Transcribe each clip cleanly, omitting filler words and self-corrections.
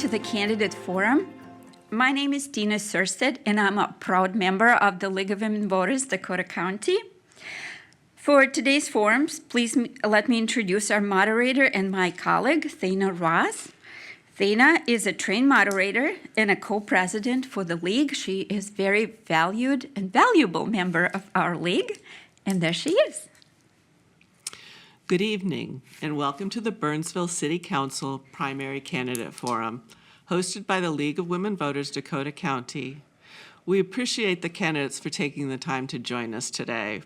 to the Candidate Forum. My name is Tina Sursted, and I'm a proud member of the League of Women Voters, Dakota County. For today's forums, please let me introduce our moderator and my colleague, Thana Ross. Thana is a trained moderator and a co-president for the League. She is a very valued and valuable member of our League, and there she is. Good evening, and welcome to the Burnsville City Council Primary Candidate Forum, hosted by the League of Women Voters, Dakota County. We appreciate the candidates for taking the time to join us today.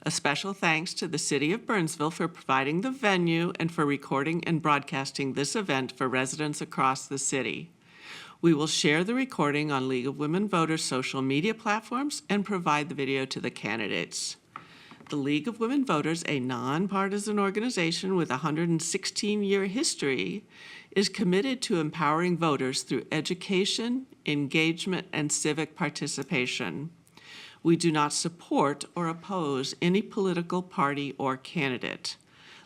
A special thanks to the City of Burnsville for providing the venue and for recording and broadcasting this event for residents across the city. We will share the recording on League of Women Voters social media platforms and provide the video to the candidates. The League of Women Voters, a nonpartisan organization with a 116-year history, is committed to empowering voters through education, engagement, and civic participation. We do not support or oppose any political party or candidate.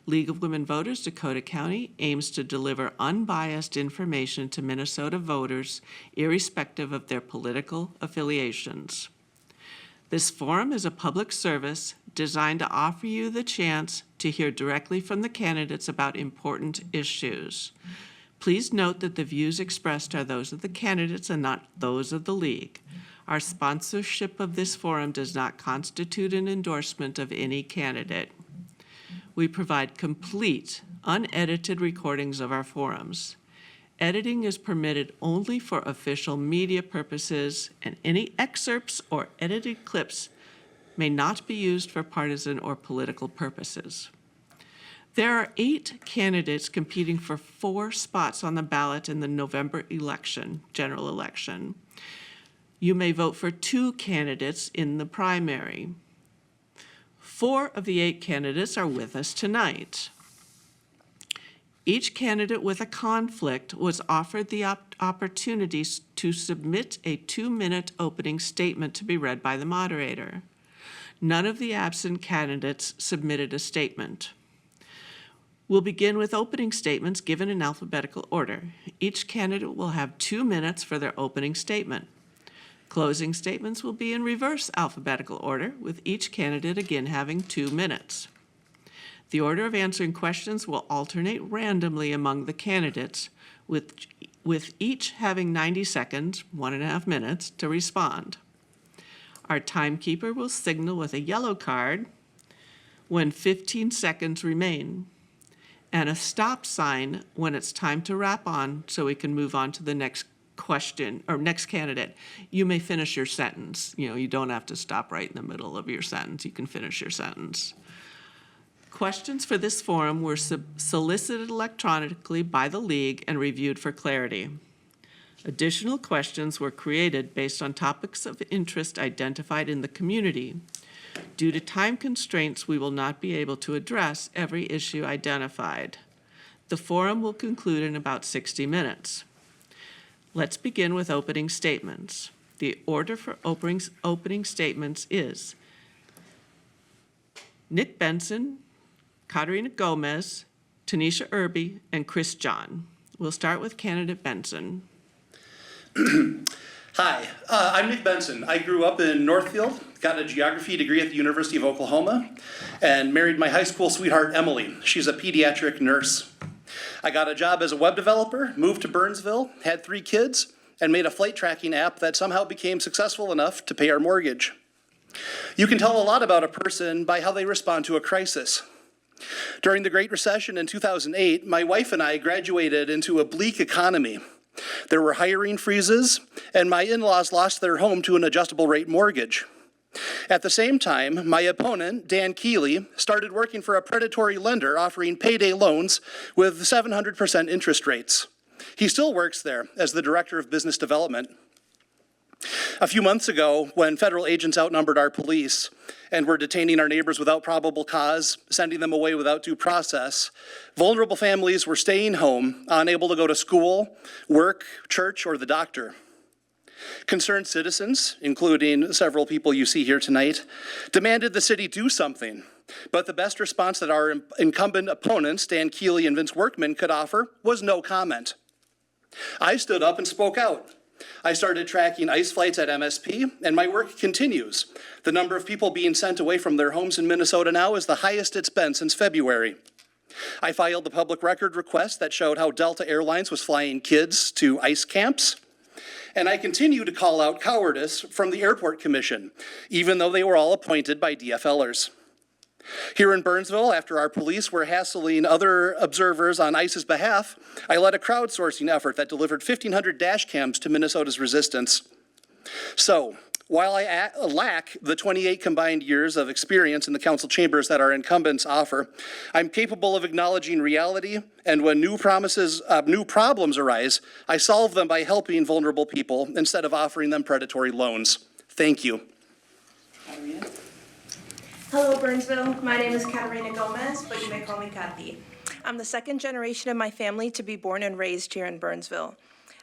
League of Women Voters, Dakota County aims to deliver unbiased information to Minnesota voters, irrespective of their political affiliations. This forum is a public service designed to offer you the chance to hear directly from the candidates about important issues. Please note that the views expressed are those of the candidates and not those of the League. Our sponsorship of this forum does not constitute an endorsement of any candidate. We provide complete, unedited recordings of our forums. Editing is permitted only for official media purposes, and any excerpts or edited clips may not be used for partisan or political purposes. There are 8 candidates competing for 4 spots on the ballot in the November election, general election. You may vote for 2 candidates in the primary. 4 of the 8 candidates are with us tonight. Each candidate with a conflict was offered the opportunity to submit a 2-minute opening statement to be read by the moderator. None of the absent candidates submitted a statement. We'll begin with opening statements given in alphabetical order. Each candidate will have 2 minutes for their opening statement. Closing statements will be in reverse alphabetical order, with each candidate again having 2 minutes. The order of answering questions will alternate randomly among the candidates, with each having 90 seconds, 1.5 minutes, to respond. Our timekeeper will signal with a yellow card when 15 seconds remain, and a stop sign when it's time to wrap on so we can move on to the next question or next candidate. You may finish your sentence. You don't have to stop right in the middle of your sentence. You can finish your sentence. Questions for this forum were solicited electronically by the League and reviewed for clarity. Additional questions were created based on topics of interest identified in the community. Due to time constraints, we will not be able to address every issue identified. The forum will conclude in about 60 minutes. Let's begin with opening statements. The order for opening statements is Nick Benson, Katerina Gomez, Tanisha Irby, and Chris John. We'll start with candidate Benson. Hi, I'm Nick Benson. I grew up in Northfield, got a geography degree at the University of Oklahoma, and married my high school sweetheart, Emily. She's a pediatric nurse. I got a job as a web developer, moved to Burnsville, had 3 kids, and made a flight tracking app that somehow became successful enough to pay our mortgage. You can tell a lot about a person by how they respond to a crisis. During the Great Recession in 2008, my wife and I graduated into a bleak economy. There were hiring freezes, and my in-laws lost their home to an adjustable rate mortgage. At the same time, my opponent, Dan Keeley, started working for a predatory lender offering payday loans with 700% interest rates. He still works there as the director of business development. A few months ago, when federal agents outnumbered our police and were detaining our neighbors without probable cause, sending them away without due process, vulnerable families were staying home, unable to go to school, work, church, or the doctor. Concerned citizens, including several people you see here tonight, demanded the city do something. But the best response that our incumbent opponents, Dan Keeley and Vince Workman, could offer was no comment. I stood up and spoke out. I started tracking ICE flights at MSP, and my work continues. The number of people being sent away from their homes in Minnesota now is the highest it's been since February. I filed the public record request that showed how Delta Airlines was flying kids to ICE camps. And I continue to call out cowardice from the Airport Commission, even though they were all appointed by DFLers. Here in Burnsville, after our police were hassling other observers on ICE's behalf, I led a crowdsourcing effort that delivered 1,500 dash cams to Minnesota's resistance. So, while I lack the 28 combined years of experience in the council chambers that our incumbents offer, I'm capable of acknowledging reality, and when new problems arise, I solve them by helping vulnerable people instead of offering them predatory loans. Thank you. Hello, Burnsville. My name is Katarina Gomez, but you may call me Kathy. I'm the second generation in my family to be born and raised here in Burnsville.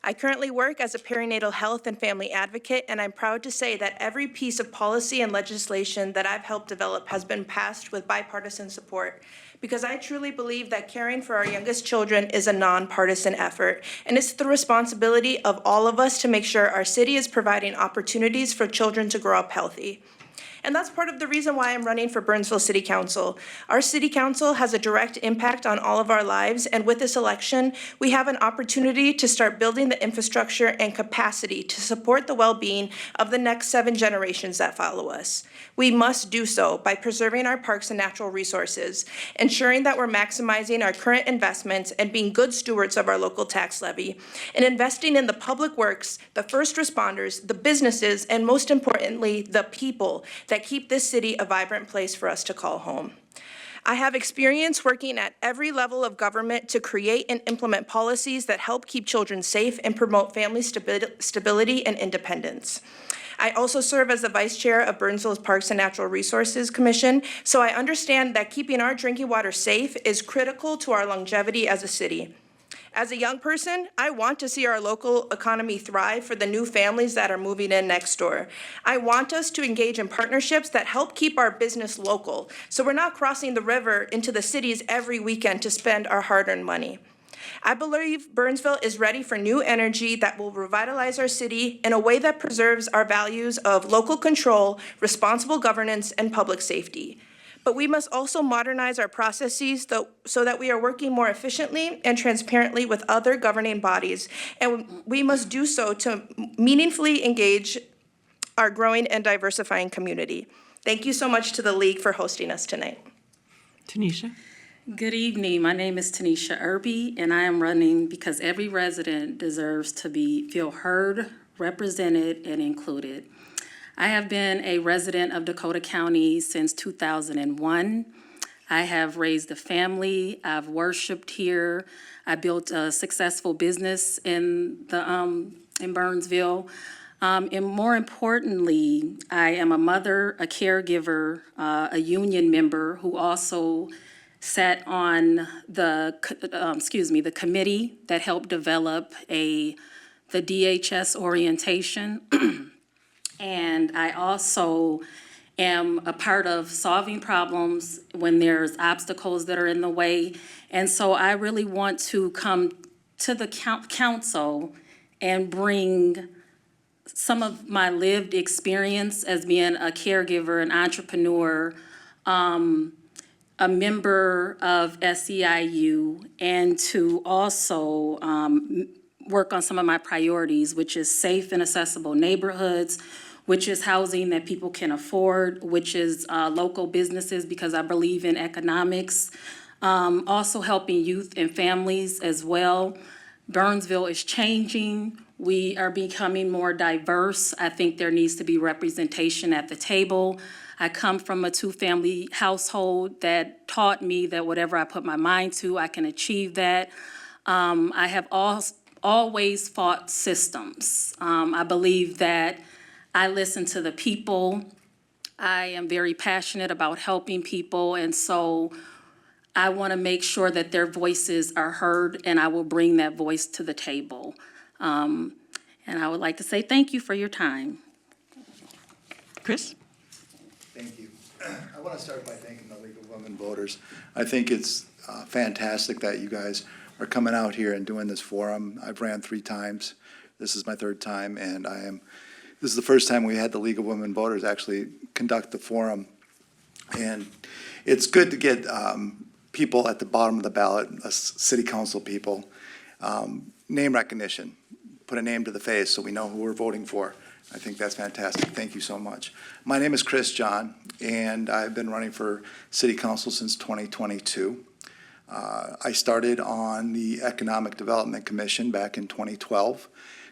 I currently work as a perinatal health and family advocate, and I'm proud to say that every piece of policy and legislation that I've helped develop has been passed with bipartisan support, because I truly believe that caring for our youngest children is a nonpartisan effort, and it's the responsibility of all of us to make sure our city is providing opportunities for children to grow up healthy. And that's part of the reason why I'm running for Burnsville City Council. Our City Council has a direct impact on all of our lives, and with this election, we have an opportunity to start building the infrastructure and capacity to support the well-being of the next 7 generations that follow us. We must do so by preserving our parks and natural resources, ensuring that we're maximizing our current investments and being good stewards of our local tax levy, and investing in the public works, the first responders, the businesses, and most importantly, the people that keep this city a vibrant place for us to call home. I have experience working at every level of government to create and implement policies that help keep children safe and promote family stability and independence. I also serve as the vice chair of Burnsville's Parks and Natural Resources Commission, so I understand that keeping our drinking water safe is critical to our longevity as a city. As a young person, I want to see our local economy thrive for the new families that are moving in next door. I want us to engage in partnerships that help keep our business local, so we're not crossing the river into the cities every weekend to spend our hard-earned money. I believe Burnsville is ready for new energy that will revitalize our city in a way that preserves our values of local control, responsible governance, and public safety. But we must also modernize our processes so that we are working more efficiently and transparently with other governing bodies, and we must do so to meaningfully engage our growing and diversifying community. Thank you so much to the League for hosting us tonight. Tanisha? Good evening. My name is Tanisha Irby, and I am running because every resident deserves to feel heard, represented, and included. I have been a resident of Dakota County since 2001. I have raised a family. I've worshiped here. I built a successful business in Burnsville. And more importantly, I am a mother, a caregiver, a union member who also sat on the committee that helped develop the DHS orientation. And I also am a part of solving problems when there's obstacles that are in the way. And so I really want to come to the council and bring some of my lived experience as being a caregiver, an entrepreneur, a member of SEIU, and to also work on some of my priorities, which is safe and accessible neighborhoods, which is housing that people can afford, which is local businesses, because I believe in economics, also helping youth and families as well. Burnsville is changing. We are becoming more diverse. I think there needs to be representation at the table. I come from a 2-family household that taught me that whatever I put my mind to, I can achieve that. I have always fought systems. I believe that I listen to the people. I am very passionate about helping people, and so I want to make sure that their voices are heard, and I will bring that voice to the table. And I would like to say thank you for your time. Chris? Thank you. I want to start by thanking the League of Women Voters. I think it's fantastic that you guys are coming out here and doing this forum. I've ran 3 times. This is my 3rd time, and this is the first time we had the League of Women Voters actually conduct the forum. And it's good to get people at the bottom of the ballot, city council people, name recognition, put a name to the face so we know who we're voting for. I think that's fantastic. Thank you so much. My name is Chris John, and I've been running for city council since 2022. I started on the Economic Development Commission back in 2012,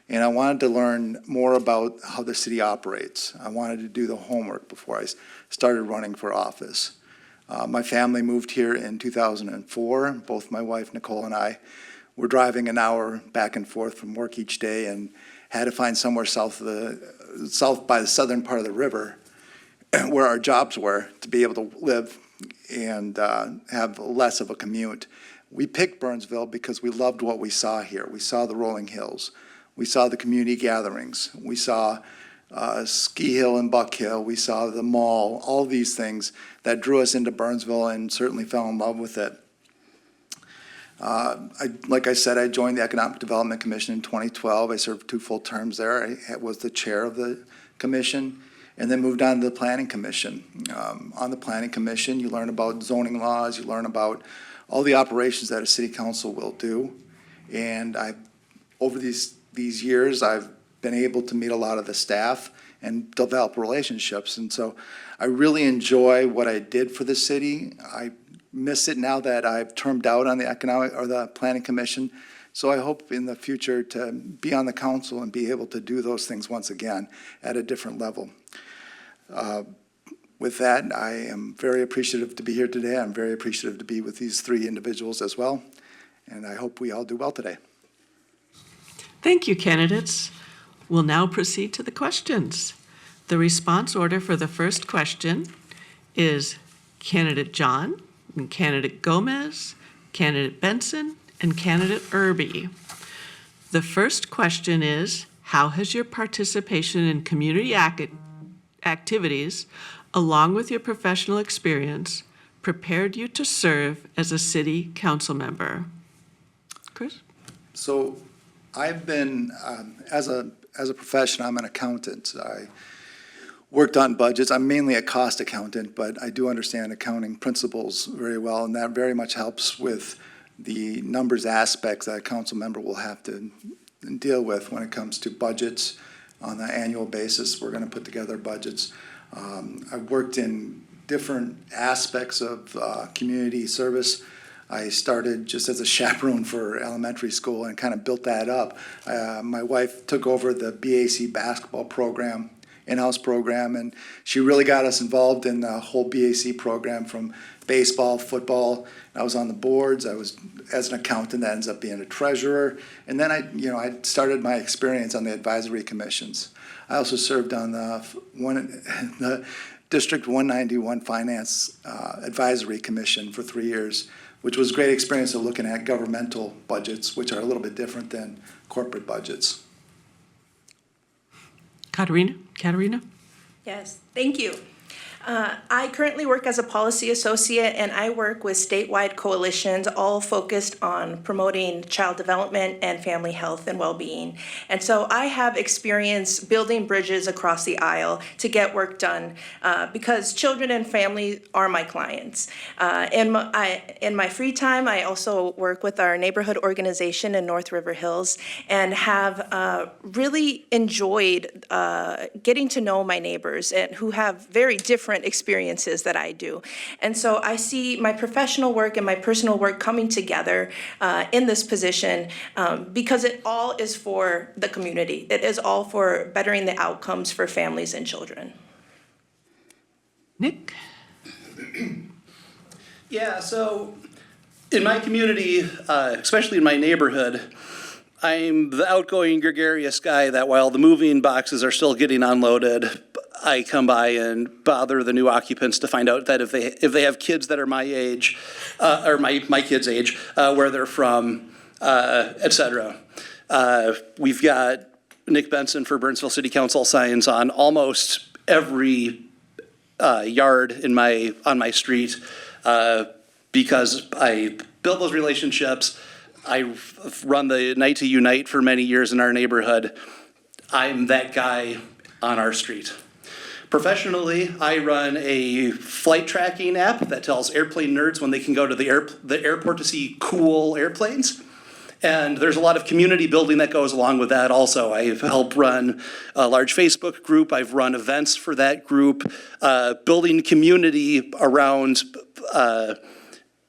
and I wanted to learn more about how the city operates. I wanted to do the homework before I started running for office. My family moved here in 2004. Both my wife, Nicole, and I were driving an hour back and forth from work each day and had to find somewhere south by the southern part of the river where our jobs were to be able to live and have less of a commute. We picked Burnsville because we loved what we saw here. We saw the rolling hills. We saw the community gatherings. We saw Ski Hill and Buck Hill. We saw the mall, all these things that drew us into Burnsville and certainly fell in love with it. Like I said, I joined the Economic Development Commission in 2012. I served 2 full terms there. I was the chair of the commission and then moved on to the Planning Commission. On the Planning Commission, you learn about zoning laws, you learn about all the operations that a city council will do. And over these years, I've been able to meet a lot of the staff and develop relationships. And so I really enjoy what I did for the city. I miss it now that I've termed out on the Planning Commission. So I hope in the future to be on the council and be able to do those things once again at a different level. With that, I am very appreciative to be here today. I'm very appreciative to be with these 3 individuals as well. And I hope we all do well today. Thank you, candidates. We'll now proceed to the questions. The response order for the first question is Candidate John, and Candidate Gomez, Candidate Benson, and Candidate Irby. The first question is, how has your participation in community activities, along with your professional experience, prepared you to serve as a city council member? Chris? So I've been, as a profession, I'm an accountant. I worked on budgets. I'm mainly a cost accountant, but I do understand accounting principles very well, and that very much helps with the numbers aspects that a council member will have to deal with when it comes to budgets on an annual basis. We're going to put together budgets. I've worked in different aspects of community service. I started just as a chaperone for elementary school and kind of built that up. My wife took over the BAC basketball program, in-house program, and she really got us involved in the whole BAC program from baseball, football. I was on the boards. I was, as an accountant, that ends up being a treasurer. And then I started my experience on the advisory commissions. I also served on the District 191 Finance Advisory Commission for 3 years, which was a great experience of looking at governmental budgets, which are a little bit different than corporate budgets. Katerina? Yes, thank you. I currently work as a policy associate, and I work with statewide coalitions all focused on promoting child development and family health and well-being. And so I have experience building bridges across the aisle to get work done because children and family are my clients. In my free time, I also work with our neighborhood organization in North River Hills and have really enjoyed getting to know my neighbors and who have very different experiences that I do. And so I see my professional work and my personal work coming together in this position because it all is for the community. It is all for bettering the outcomes for families and children. Nick? Yeah, so in my community, especially in my neighborhood, I'm the outgoing, gregarious guy that while the moving boxes are still getting unloaded, I come by and bother the new occupants to find out that if they have kids that are my age, or my kids' age, where they're from, et cetera. We've got Nick Benson for Burnsville City Council signs on almost every yard on my street because I built those relationships. I've run the Night to Unite for many years in our neighborhood. I'm that guy on our street. Professionally, I run a flight tracking app that tells airplane nerds when they can go to the airport to see cool airplanes. And there's a lot of community building that goes along with that also. I've helped run a large Facebook group. I've run events for that group. Building community around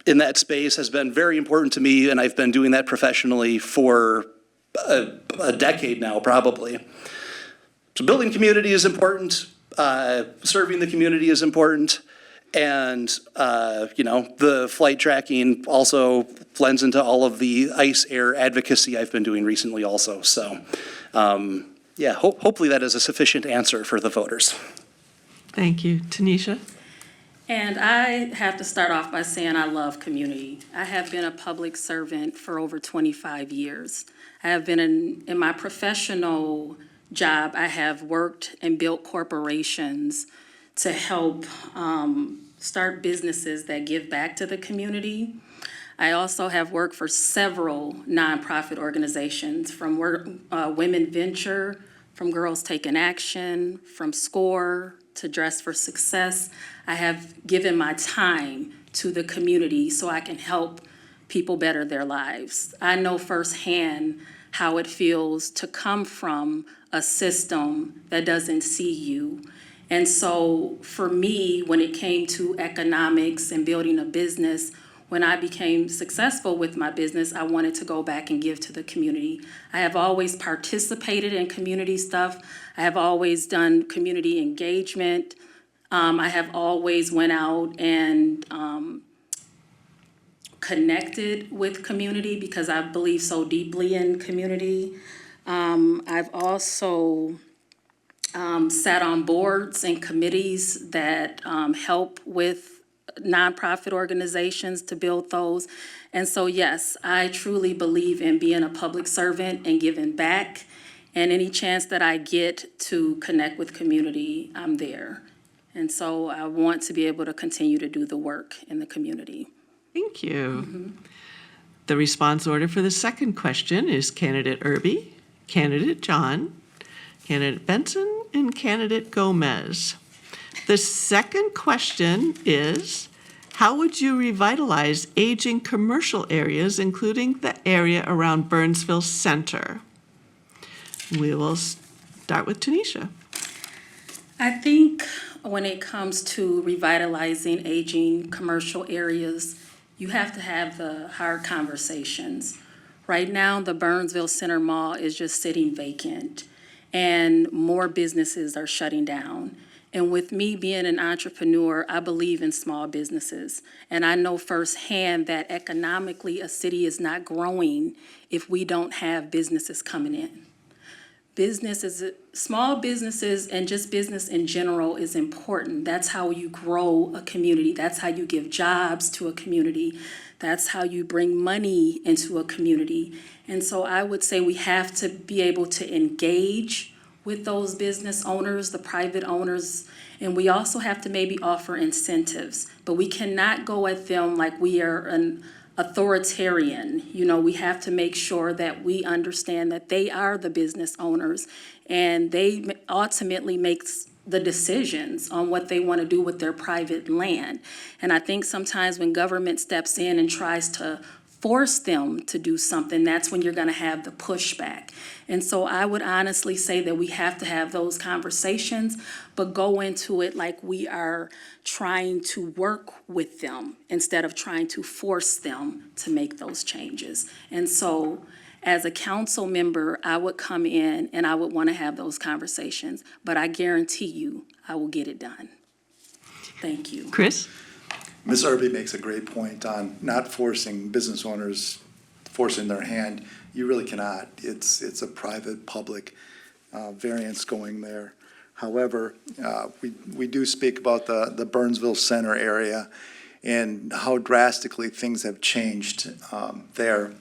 in that space has been very important to me, and I've been doing that professionally for a decade now, probably. So building community is important. Serving the community is important. And, the flight tracking also blends into all of the ICE air advocacy I've been doing recently also. So, hopefully that is a sufficient answer for the voters. Thank you. Tanisha? And I have to start off by saying I love community. I have been a public servant for over 25 years. I have been in my professional job, I have worked and built corporations to help start businesses that give back to the community. I also have worked for several nonprofit organizations, from Women Venture, from Girls Taking Action, from SCORE to Dress for Success. I have given my time to the community so I can help people better their lives. I know firsthand how it feels to come from a system that doesn't see you. And so for me, when it came to economics and building a business, when I became successful with my business, I wanted to go back and give to the community. I have always participated in community stuff. I have always done community engagement. I have always went out and connected with community because I believe so deeply in community. I've also sat on boards and committees that help with nonprofit organizations to build those. And so, yes, I truly believe in being a public servant and giving back. And any chance that I get to connect with community, I'm there. And so I want to be able to continue to do the work in the community. Thank you. The response order for the second question is Candidate Irby, Candidate John, Candidate Benson, and Candidate Gomez. The second question is, how would you revitalize aging commercial areas, including the area around Burnsville Center? We will start with Tanisha. I think when it comes to revitalizing aging commercial areas, you have to have the hard conversations. Right now, the Burnsville Center Mall is just sitting vacant, and more businesses are shutting down. And with me being an entrepreneur, I believe in small businesses. And I know firsthand that economically a city is not growing if we don't have businesses coming in. Small businesses and just business in general is important. That's how you grow a community. That's how you give jobs to a community. That's how you bring money into a community. And so I would say we have to be able to engage with those business owners, the private owners, and we also have to maybe offer incentives. But we cannot go at them like we are an authoritarian. We have to make sure that we understand that they are the business owners and they ultimately make the decisions on what they want to do with their private land. And I think sometimes when government steps in and tries to force them to do something, that's when you're going to have the pushback. And so I would honestly say that we have to have those conversations, but go into it like we are trying to work with them instead of trying to force them to make those changes. And so as a council member, I would come in and I would want to have those conversations, but I guarantee you I will get it done. Thank you. Chris? Ms. Irby makes a great point on not forcing business owners, forcing their hand. You really cannot. It's a private, public variance going there. However, we do speak about the Burnsville Center area and how drastically things have changed there.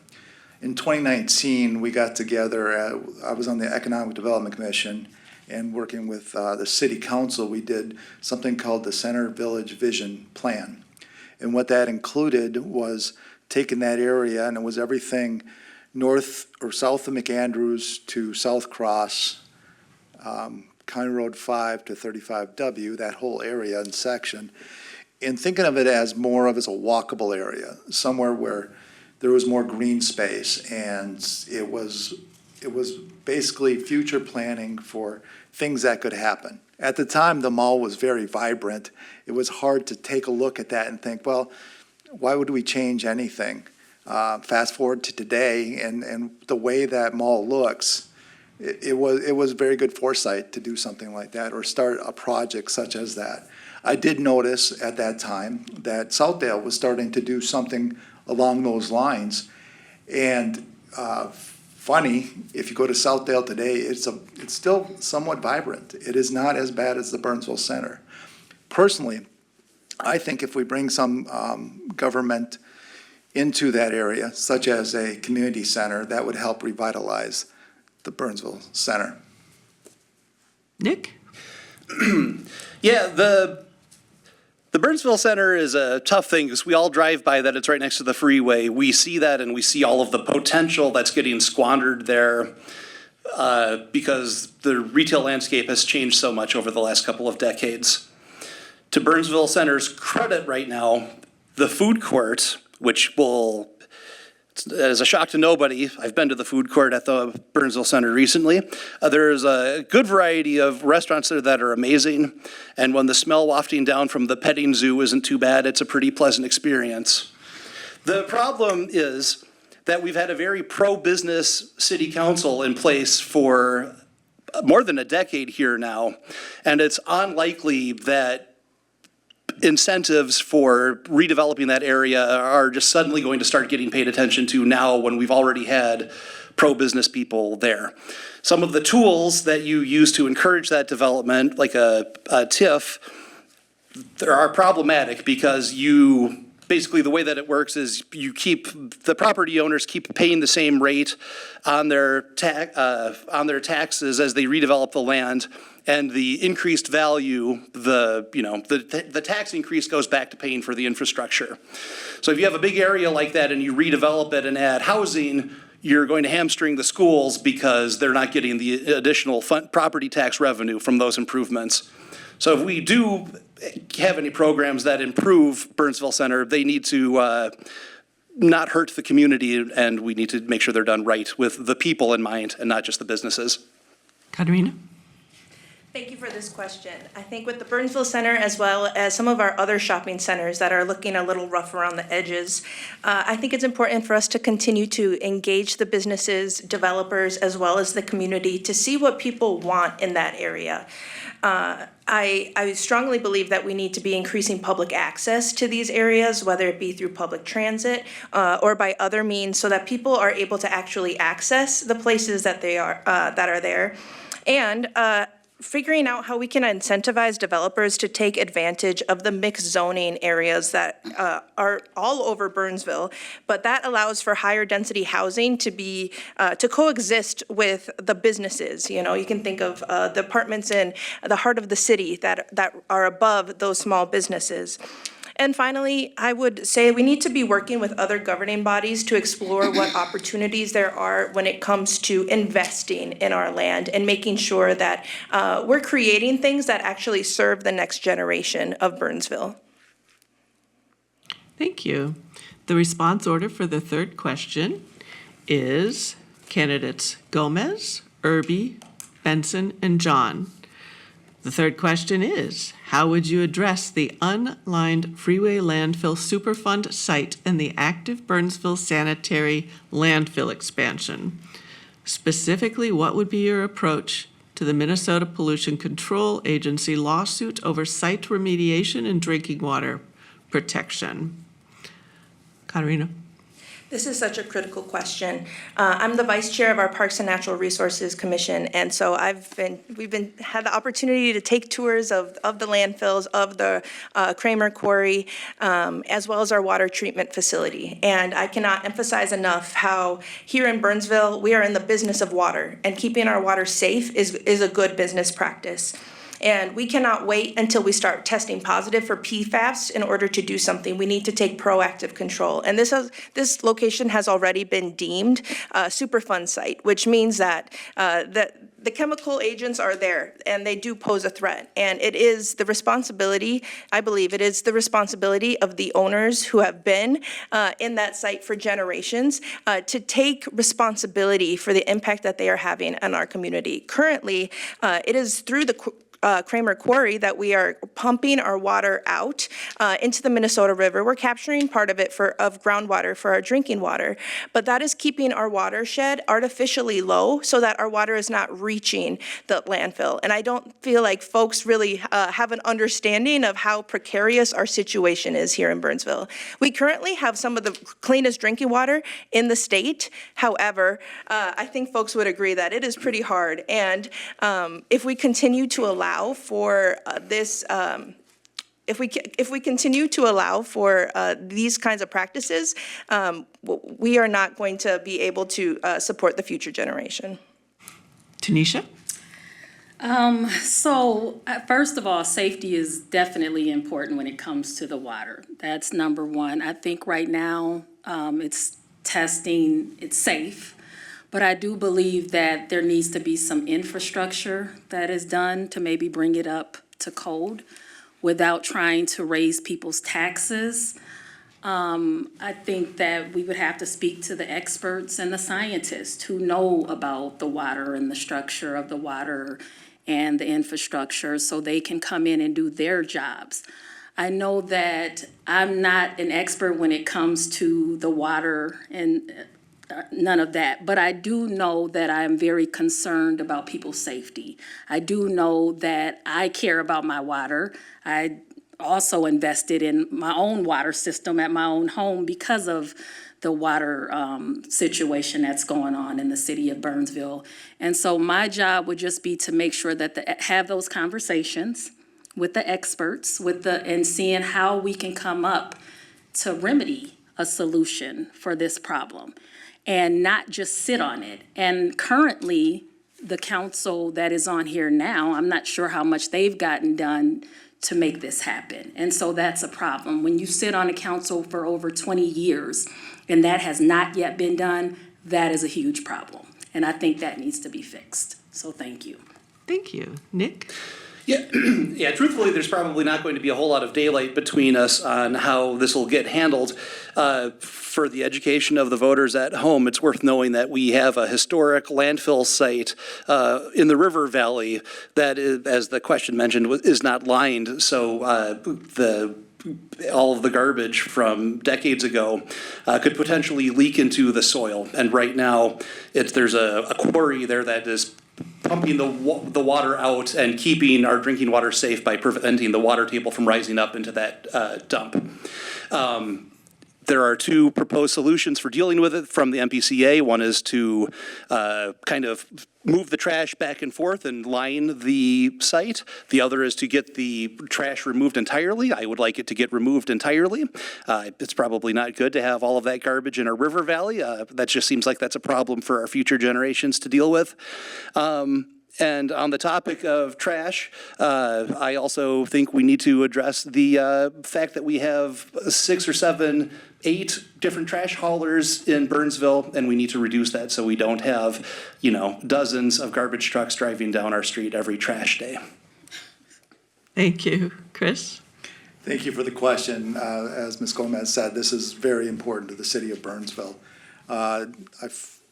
In 2019, we got together, I was on the Economic Development Commission, and working with the City Council, we did something called the Center Village Vision Plan. And what that included was taken that area, and it was everything north or south of McAndrews to South Cross, County Road 5 to 35W, that whole area and section, and thinking of it as more of as a walkable area, somewhere where there was more green space, and it was basically future planning for things that could happen. At the time, the mall was very vibrant. It was hard to take a look at that and think, well, why would we change anything? Fast forward to today, and the way that mall looks, it was very good foresight to do something like that or start a project such as that. I did notice at that time that Southdale was starting to do something along those lines. And funny, if you go to Southdale today, it's still somewhat vibrant. It is not as bad as the Burnsville Center. Personally, I think if we bring some government into that area, such as a community center, that would help revitalize the Burnsville Center. Nick? Yeah, the Burnsville Center is a tough thing because we all drive by that. It's right next to the freeway. We see that and we see all of the potential that's getting squandered there because the retail landscape has changed so much over the last couple of decades. To Burnsville Center's credit right now, the food court, which will, as a shock to nobody, I've been to the food court at the Burnsville Center recently. There's a good variety of restaurants there that are amazing. And when the smell wafting down from the petting zoo isn't too bad, it's a pretty pleasant experience. The problem is that we've had a very pro-business city council in place for more than a decade here now. And it's unlikely that incentives for redeveloping that area are just suddenly going to start getting paid attention to now when we've already had pro-business people there. Some of the tools that you use to encourage that development, like a TIF, are problematic because basically the way that it works is the property owners keep paying the same rate on their taxes as they redevelop the land. And the increased value, the tax increase goes back to paying for the infrastructure. So if you have a big area like that and you redevelop it and add housing, you're going to hamstring the schools because they're not getting the additional property tax revenue from those improvements. So if we do have any programs that improve Burnsville Center, they need to not hurt the community, and we need to make sure they're done right with the people in mind and not just the businesses. Katerina? Thank you for this question. I think with the Burnsville Center, as well as some of our other shopping centers that are looking a little rough around the edges, I think it's important for us to continue to engage the businesses, developers, as well as the community to see what people want in that area. I strongly believe that we need to be increasing public access to these areas, whether it be through public transit or by other means, so that people are able to actually access the places that are there. And figuring out how we can incentivize developers to take advantage of the mixed zoning areas that are all over Burnsville, but that allows for higher density housing to coexist with the businesses. You know, you can think of the apartments in the heart of the city that are above those small businesses. And finally, I would say we need to be working with other governing bodies to explore what opportunities there are when it comes to investing in our land and making sure that we're creating things that actually serve the next generation of Burnsville. Thank you. The response order for the third question is candidates Gomez, Irby, Benson, and John. The third question is, how would you address the unlined freeway landfill Superfund site and the active Burnsville sanitary landfill expansion? Specifically, what would be your approach to the Minnesota Pollution Control Agency lawsuit over site remediation and drinking water protection? Katerina? This is such a critical question. I'm the vice chair of our Parks and Natural Resources Commission, and so we've had the opportunity to take tours of the landfills, of the Kramer Quarry, as well as our water treatment facility. And I cannot emphasize enough how here in Burnsville, we are in the business of water, and keeping our water safe is a good business practice. And we cannot wait until we start testing positive for PFAS in order to do something. We need to take proactive control. And this location has already been deemed a Superfund site, which means that the chemical agents are there and they do pose a threat. And it is the responsibility, I believe it is the responsibility of the owners who have been in that site for generations to take responsibility for the impact that they are having on our community. Currently, it is through the Kramer Quarry that we are pumping our water out into the Minnesota River. We're capturing part of it of groundwater for our drinking water, but that is keeping our watershed artificially low so that our water is not reaching the landfill. And I don't feel like folks really have an understanding of how precarious our situation is here in Burnsville. We currently have some of the cleanest drinking water in the state. However, I think folks would agree that it is pretty hard. And if we continue to allow for this, if we continue to allow for these kinds of practices, we are not going to be able to support the future generation. Tanisha? First of all, safety is definitely important when it comes to the water. That's number one. I think right now it's testing, it's safe. But I do believe that there needs to be some infrastructure that is done to maybe bring it up to code without trying to raise people's taxes. I think that we would have to speak to the experts and the scientists who know about the water and the structure of the water and the infrastructure so they can come in and do their jobs. I know that I'm not an expert when it comes to the water and none of that, but I do know that I am very concerned about people's safety. I do know that I care about my water. I also invested in my own water system at my own home because of the water situation that's going on in the city of Burnsville. And so my job would just be to make sure that have those conversations with the experts, and seeing how we can come up to remedy a solution for this problem and not just sit on it. And currently, the council that is on here now, I'm not sure how much they've gotten done to make this happen. And so that's a problem. When you sit on a council for over 20 years and that has not yet been done, that is a huge problem. And I think that needs to be fixed. So thank you. Thank you. Nick? Yeah, truthfully, there's probably not going to be a whole lot of daylight between us on how this will get handled. For the education of the voters at home, it's worth knowing that we have a historic landfill site in the river valley that, is, as the question mentioned, is not lined. So all of the garbage from decades ago could potentially leak into the soil. And right now, there's a quarry there that is pumping the water out and keeping our drinking water safe by preventing the water table from rising up into that dump. There are two proposed solutions for dealing with it from the MPCA. One is to kind of move the trash back and forth and line the site. The other is to get the trash removed entirely. I would like it to get removed entirely. It's probably not good to have all of that garbage in a river valley. That just seems like that's a problem for our future generations to deal with. And on the topic of trash, I also think we need to address the fact that we have 6 or 7, 8 different trash haulers in Burnsville, and we need to reduce that so we don't have, dozens of garbage trucks driving down our street every trash day. Thank you. Chris? Thank you for the question. As Ms. Gomez said, this is very important to the city of Burnsville. I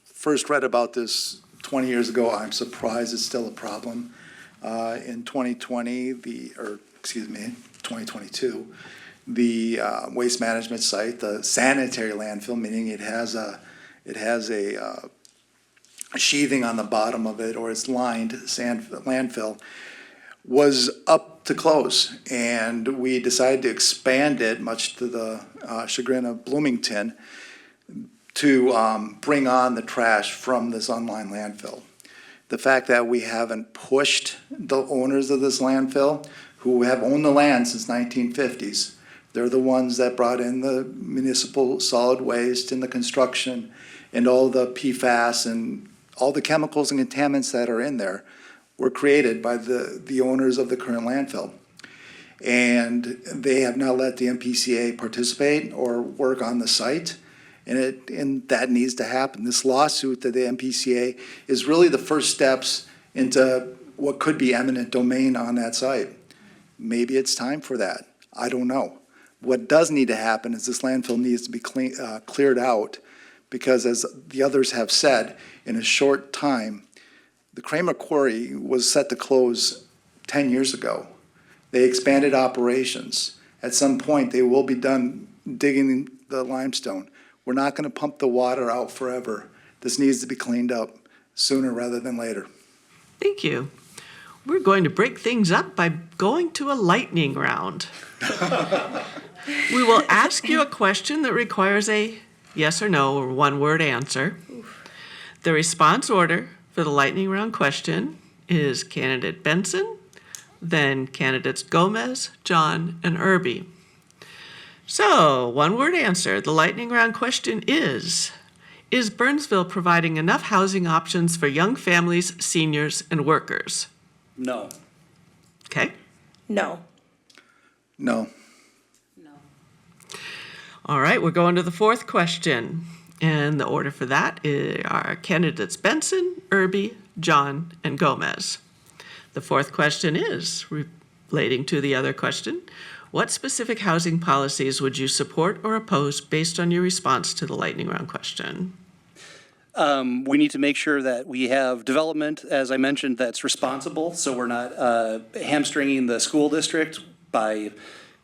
first read about this 20 years ago. I'm surprised it's still a problem. In 2022, the waste management site, the sanitary landfill, meaning it has a sheathing on the bottom of it, or it's lined landfill, was up to close, and we decided to expand it, much to the chagrin of Bloomington, to bring on the trash from this unlined landfill. The fact that we haven't pushed the owners of this landfill, who have owned the land since 1950s, they're the ones that brought in the municipal solid waste and the construction and all the PFAS and all the chemicals and contaminants that are in there. were created by the owners of the current landfill. And they have not let the MPCA participate or work on the site. And that needs to happen. This lawsuit that the MPCA is really the first steps into what could be eminent domain on that site. Maybe it's time for that. I don't know. What does need to happen is this landfill needs to be cleared out, because as the others have said, in a short time, the Kramer Quarry was set to close 10 years ago. They expanded operations. At some point, they will be done digging the limestone. We're not going to pump the water out forever. This needs to be cleaned up sooner rather than later. Thank you. We're going to break things up by going to a lightning round. We will ask you a question that requires a yes or no or one-word answer. The response order for the lightning round question is candidate Benson, then candidates Gomez, John, and Irby. So, one-word answer. The lightning round question is Burnsville providing enough housing options for young families, seniors, and workers? No. Okay. No. No. No. All right, we're going to the fourth question. And the order for that are candidates Benson, Irby, John, and Gomez. The fourth question is relating to the other question. What specific housing policies would you support or oppose based on your response to the lightning round question? We need to make sure that we have development, as I mentioned, that's responsible, so we're not hamstringing the school district by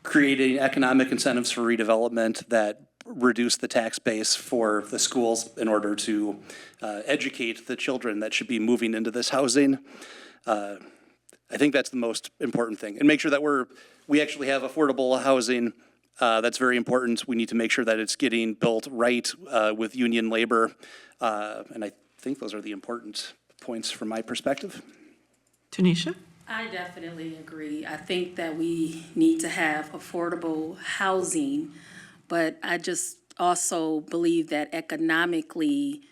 creating economic incentives for redevelopment that reduce the tax base for the schools in order to educate the children that should be moving into this housing. I think that's the most important thing. And make sure that we actually have affordable housing. That's very important. We need to make sure that it's getting built right with union labor. And I think those are the important points from my perspective. Tanisha? I definitely agree. I think that we need to have affordable housing, but I just also believe that economically,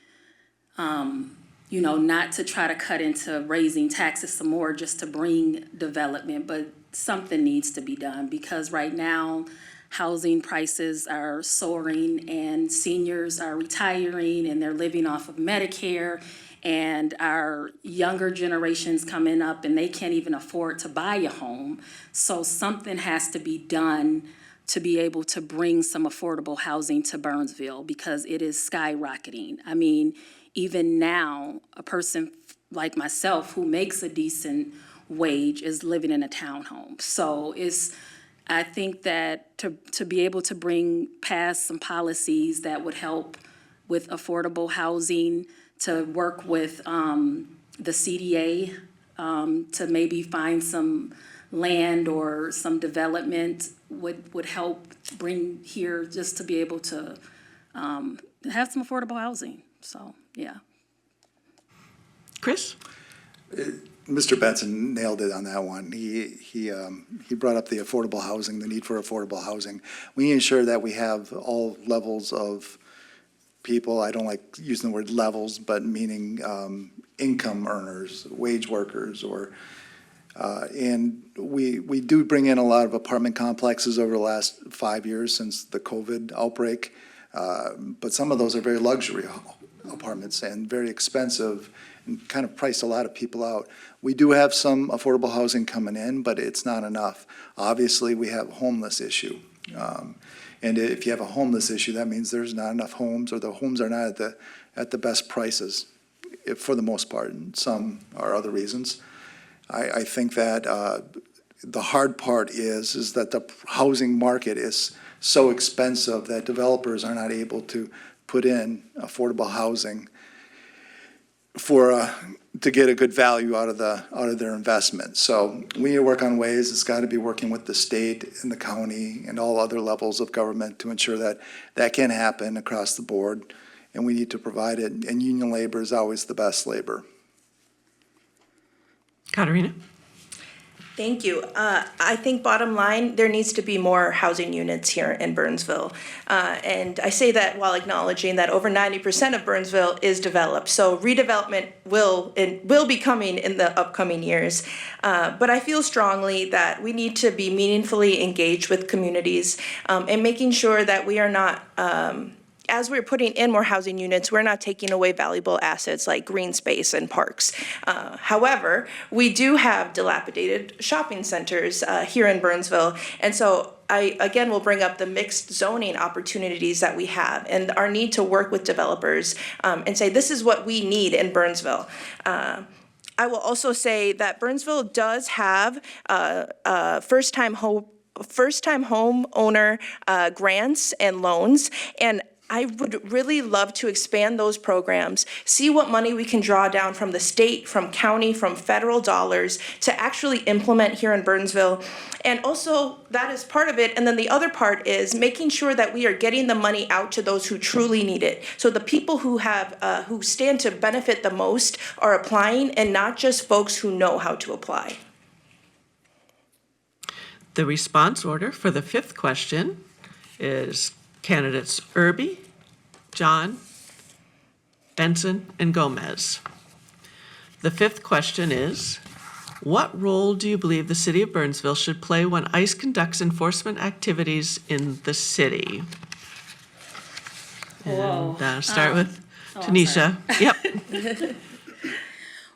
not to try to cut into raising taxes some more just to bring development, but something needs to be done, because right now housing prices are soaring and seniors are retiring and they're living off of Medicare, and our younger generations coming up and they can't even afford to buy a home. So something has to be done to be able to bring some affordable housing to Burnsville, because it is skyrocketing. I mean, even now, a person like myself who makes a decent wage is living in a townhome. So I think that to be able to bring past some policies that would help with affordable housing, to work with the CDA to maybe find some land or some development would help bring here, just to be able to have some affordable housing. So, yeah. Chris? Mr. Benson nailed it on that one. He brought up the affordable housing, the need for affordable housing. We need to ensure that we have all levels of people. I don't like using the word levels, but meaning income earners, wage workers, and we do bring in a lot of apartment complexes over the last 5 years since the COVID outbreak, but some of those are very luxury apartments and very expensive and kind of price a lot of people out. We do have some affordable housing coming in, but it's not enough. Obviously, we have a homeless issue. And if you have a homeless issue, that means there's not enough homes, or the homes are not at the best prices, for the most part, and some are other reasons. I think that the hard part is that the housing market is so expensive that developers are not able to put in affordable housing to get a good value out of their investment. So we need to work on ways. It's got to be working with the state and the county and all other levels of government to ensure that that can happen across the board, and we need to provide it. And union labor is always the best labor. Katarina? Thank you. I think bottom line, there needs to be more housing units here in Burnsville. And I say that while acknowledging that over 90% of Burnsville is developed. So redevelopment will be coming in the upcoming years. But I feel strongly that we need to be meaningfully engaged with communities and making sure that we are not as we're putting in more housing units, we're not taking away valuable assets like green space and parks. However, we do have dilapidated shopping centers here in Burnsville. And so I, again, will bring up the mixed zoning opportunities that we have and our need to work with developers and say, this is what we need in Burnsville. I will also say that Burnsville does have first-time homeowner grants and loans, and I would really love to expand those programs, see what money we can draw down from the state, from county, from federal dollars to actually implement here in Burnsville. And also, that is part of it. And then the other part is making sure that we are getting the money out to those who truly need it. So the people who have, who stand to benefit the most are applying, and not just folks who know how to apply. The response order for the fifth question is candidates Irby, John, Benson, and Gomez. The fifth question is, what role do you believe the city of Burnsville should play when ICE conducts enforcement activities in the city? Whoa. And start with I'm Tanisha. Yep.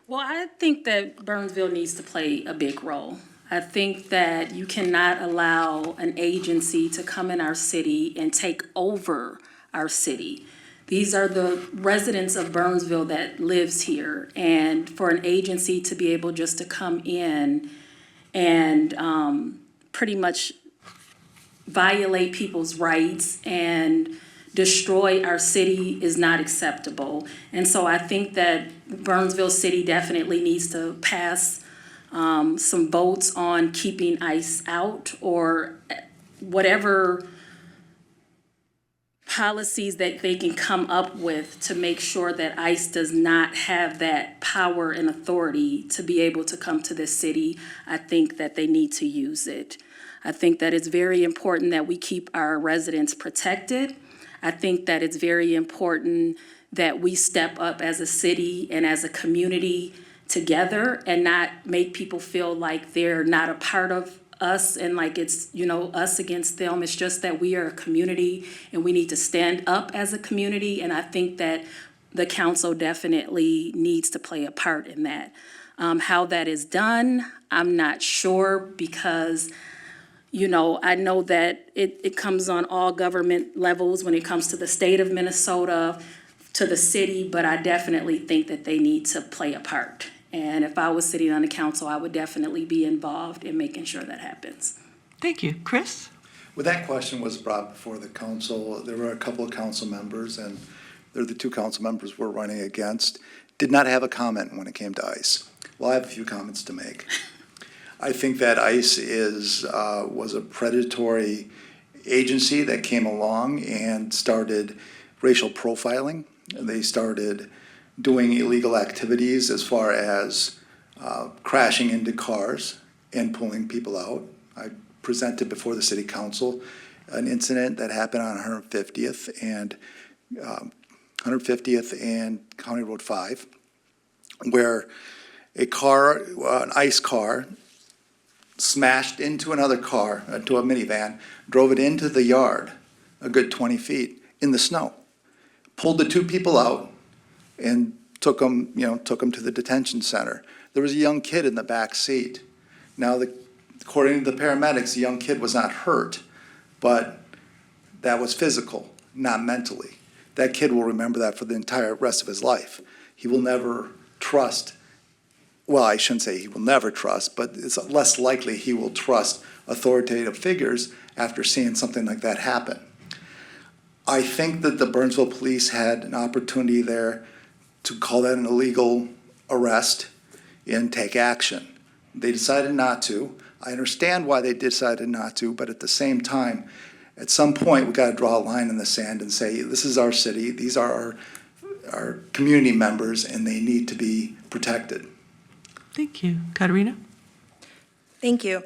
Well, I think that Burnsville needs to play a big role. I think that you cannot allow an agency to come in our city and take over our city. These are the residents of Burnsville that lives here, and for an agency to be able just to come in and pretty much violate people's rights and destroy our city is not acceptable. And so I think that Burnsville City definitely needs to pass some votes on keeping ICE out, or whatever policies that they can come up with to make sure that ICE does not have that power and authority to be able to come to this city. I think that they need to use it. I think that it's very important that we keep our residents protected. I think that it's very important that we step up as a city and as a community together and not make people feel like they're not a part of us and like it's, us against them. It's just that we are a community and we need to stand up as a community. And I think that the council definitely needs to play a part in that. How that is done, I'm not sure, because I know that it comes on all government levels when it comes to the state of Minnesota, to the city, but I definitely think that they need to play a part. And if I was sitting on the council, I would definitely be involved in making sure that happens. Thank you. Chris? When that question was brought before the council, there were a couple of council members, and they're the two council members we're running against, did not have a comment when it came to ICE. Well, I have a few comments to make. I think that ICE was a predatory agency that came along and started racial profiling. They started doing illegal activities as far as crashing into cars and pulling people out. I presented before the city council an incident that happened on 150th and County Road 5, where an ICE car smashed into another car, into a minivan, drove it into the yard a good 20 feet in the snow, pulled the two people out, and took them to the detention center. There was a young kid in the back seat. Now, according to the paramedics, the young kid was not hurt, but that was physical, not mentally. That kid will remember that for the entire rest of his life. He will never trust, well, I shouldn't say he will never trust, but it's less likely he will trust authoritative figures after seeing something like that happen. I think that the Burnsville police had an opportunity there to call that an illegal arrest and take action. They decided not to. I understand why they decided not to, but at the same time, at some point, we've got to draw a line in the sand and say, this is our city, these are our community members, and they need to be protected. Thank you. Katarina? Thank you.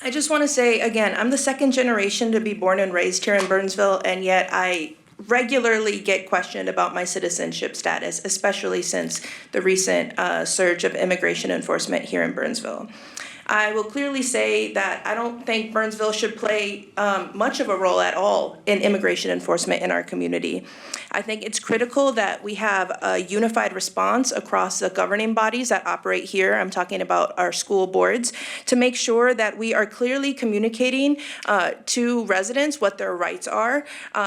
I just want to say, again, I'm the second generation to be born and raised here in Burnsville, and yet I regularly get questioned about my citizenship status, especially since the recent surge of immigration enforcement here in Burnsville. I will clearly say that I don't think Burnsville should play much of a role at all in immigration enforcement in our community. I think it's critical that we have a unified response across the governing bodies that operate here. I'm talking about our school boards, to make sure that we are clearly communicating to residents what their rights are,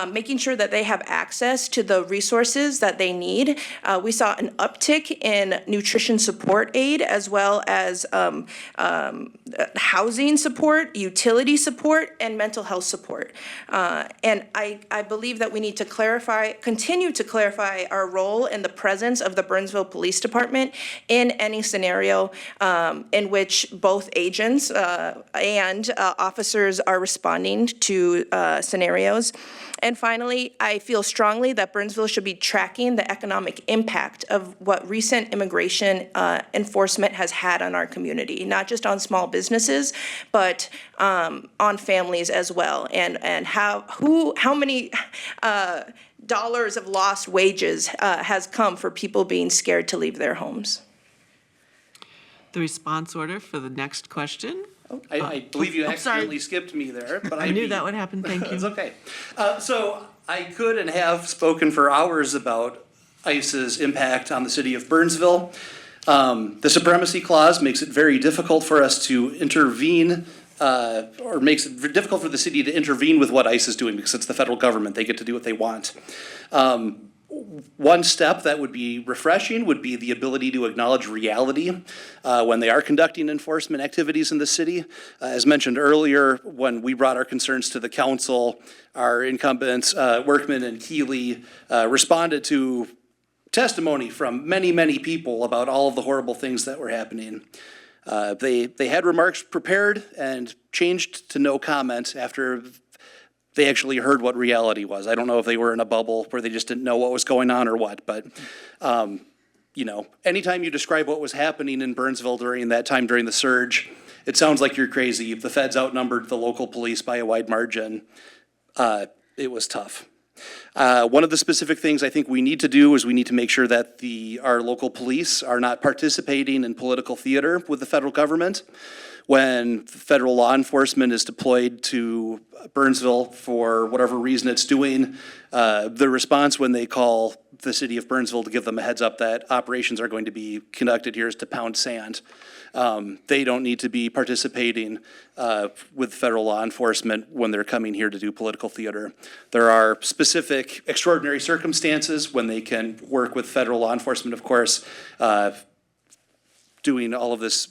making sure that they have access to the resources that they need. We saw an uptick in nutrition support aid, as well as housing support, utility support, and mental health support. And I believe that we need to continue to clarify our role in the presence of the Burnsville Police Department in any scenario in which both agents and officers are responding to scenarios. And finally, I feel strongly that Burnsville should be tracking the economic impact of what recent immigration enforcement has had on our community, not just on small businesses, but on families as well, and how many dollars of lost wages has come for people being scared to leave their homes. The response order for the next question. I believe you sorry. accidentally skipped me there, but I knew that would happen, thank you. It's okay. So I could and have spoken for hours about ICE's impact on the city of Burnsville. The Supremacy Clause makes it very difficult for us to intervene, or makes it very difficult for the city to intervene with what ICE is doing, because it's the federal government. They get to do what they want. One step that would be refreshing would be the ability to acknowledge reality when they are conducting enforcement activities in the city. As mentioned earlier, when we brought our concerns to the council, our incumbents, Workman and Keeley, responded to testimony from many, many people about all of the horrible things that were happening. They had remarks prepared and changed to no comment after they actually heard what reality was. I don't know if they were in a bubble where they just didn't know what was going on or what, but anytime you describe what was happening in Burnsville during that time, during the surge, it sounds like you're crazy. The feds outnumbered the local police by a wide margin. It was tough. One of the specific things I think we need to do is we need to make sure that our local police are not participating in political theater with the federal government. When federal law enforcement is deployed to Burnsville for whatever reason it's doing, the response when they call the city of Burnsville to give them a heads up that operations are going to be conducted here is to pound sand. They don't need to be participating with federal law enforcement when they're coming here to do political theater. There are specific extraordinary circumstances when they can work with federal law enforcement, of course. Doing all of this,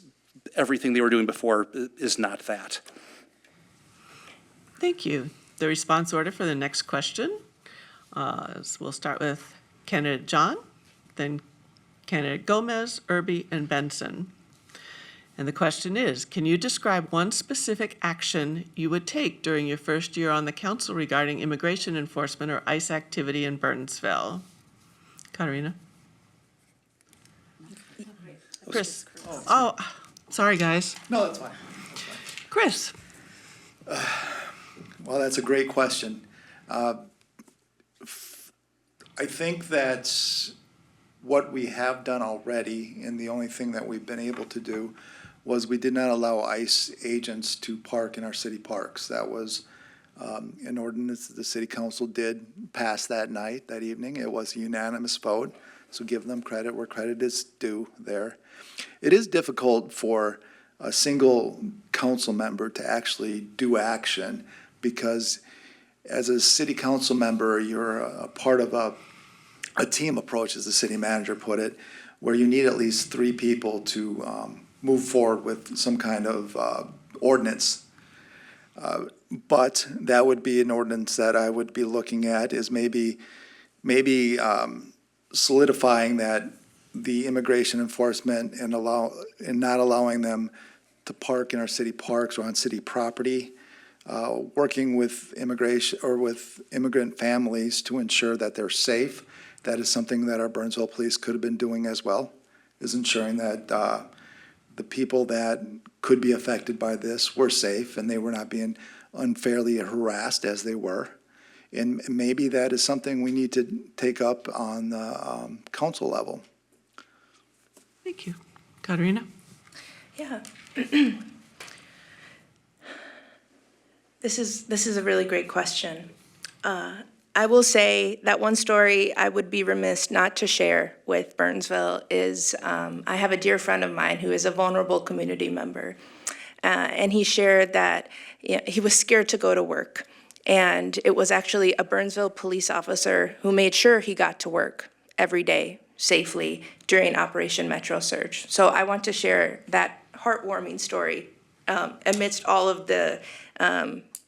everything they were doing before is not that. Thank you. The response order for the next question. We'll start with candidate John, then candidate Gomez, Irby, and Benson. And the question is, can you describe one specific action you would take during your first year on the council regarding immigration enforcement or ICE activity in Burnsville? Katarina? Chris? Oh, sorry, guys. No, that's fine. Chris? Well, that's a great question. I think that what we have done already, and the only thing that we've been able to do, was we did not allow ICE agents to park in our city parks. That was an ordinance that the city council did pass that evening. It was a unanimous vote, so give them credit where credit is due there. It is difficult for a single council member to actually do action, because as a city council member, you're a part of a team approach, as the city manager put it, where you need at least 3 people to move forward with some kind of ordinance. But that would be an ordinance that I would be looking at, is maybe solidifying that the immigration enforcement and not allowing them to park in our city parks or on city property, working with immigration or with immigrant families to ensure that they're safe. That is something that our Burnsville police could have been doing as well, is ensuring that the people that could be affected by this were safe and they were not being unfairly harassed as they were. And maybe that is something we need to take up on the council level. Thank you. Katerina? Yeah. This is a really great question. I will say that one story I would be remiss not to share with Burnsville is I have a dear friend of mine who is a vulnerable community member. And he shared that he was scared to go to work. And it was actually a Burnsville police officer who made sure he got to work every day safely during Operation Metro Surge. So I want to share that heartwarming story amidst all of the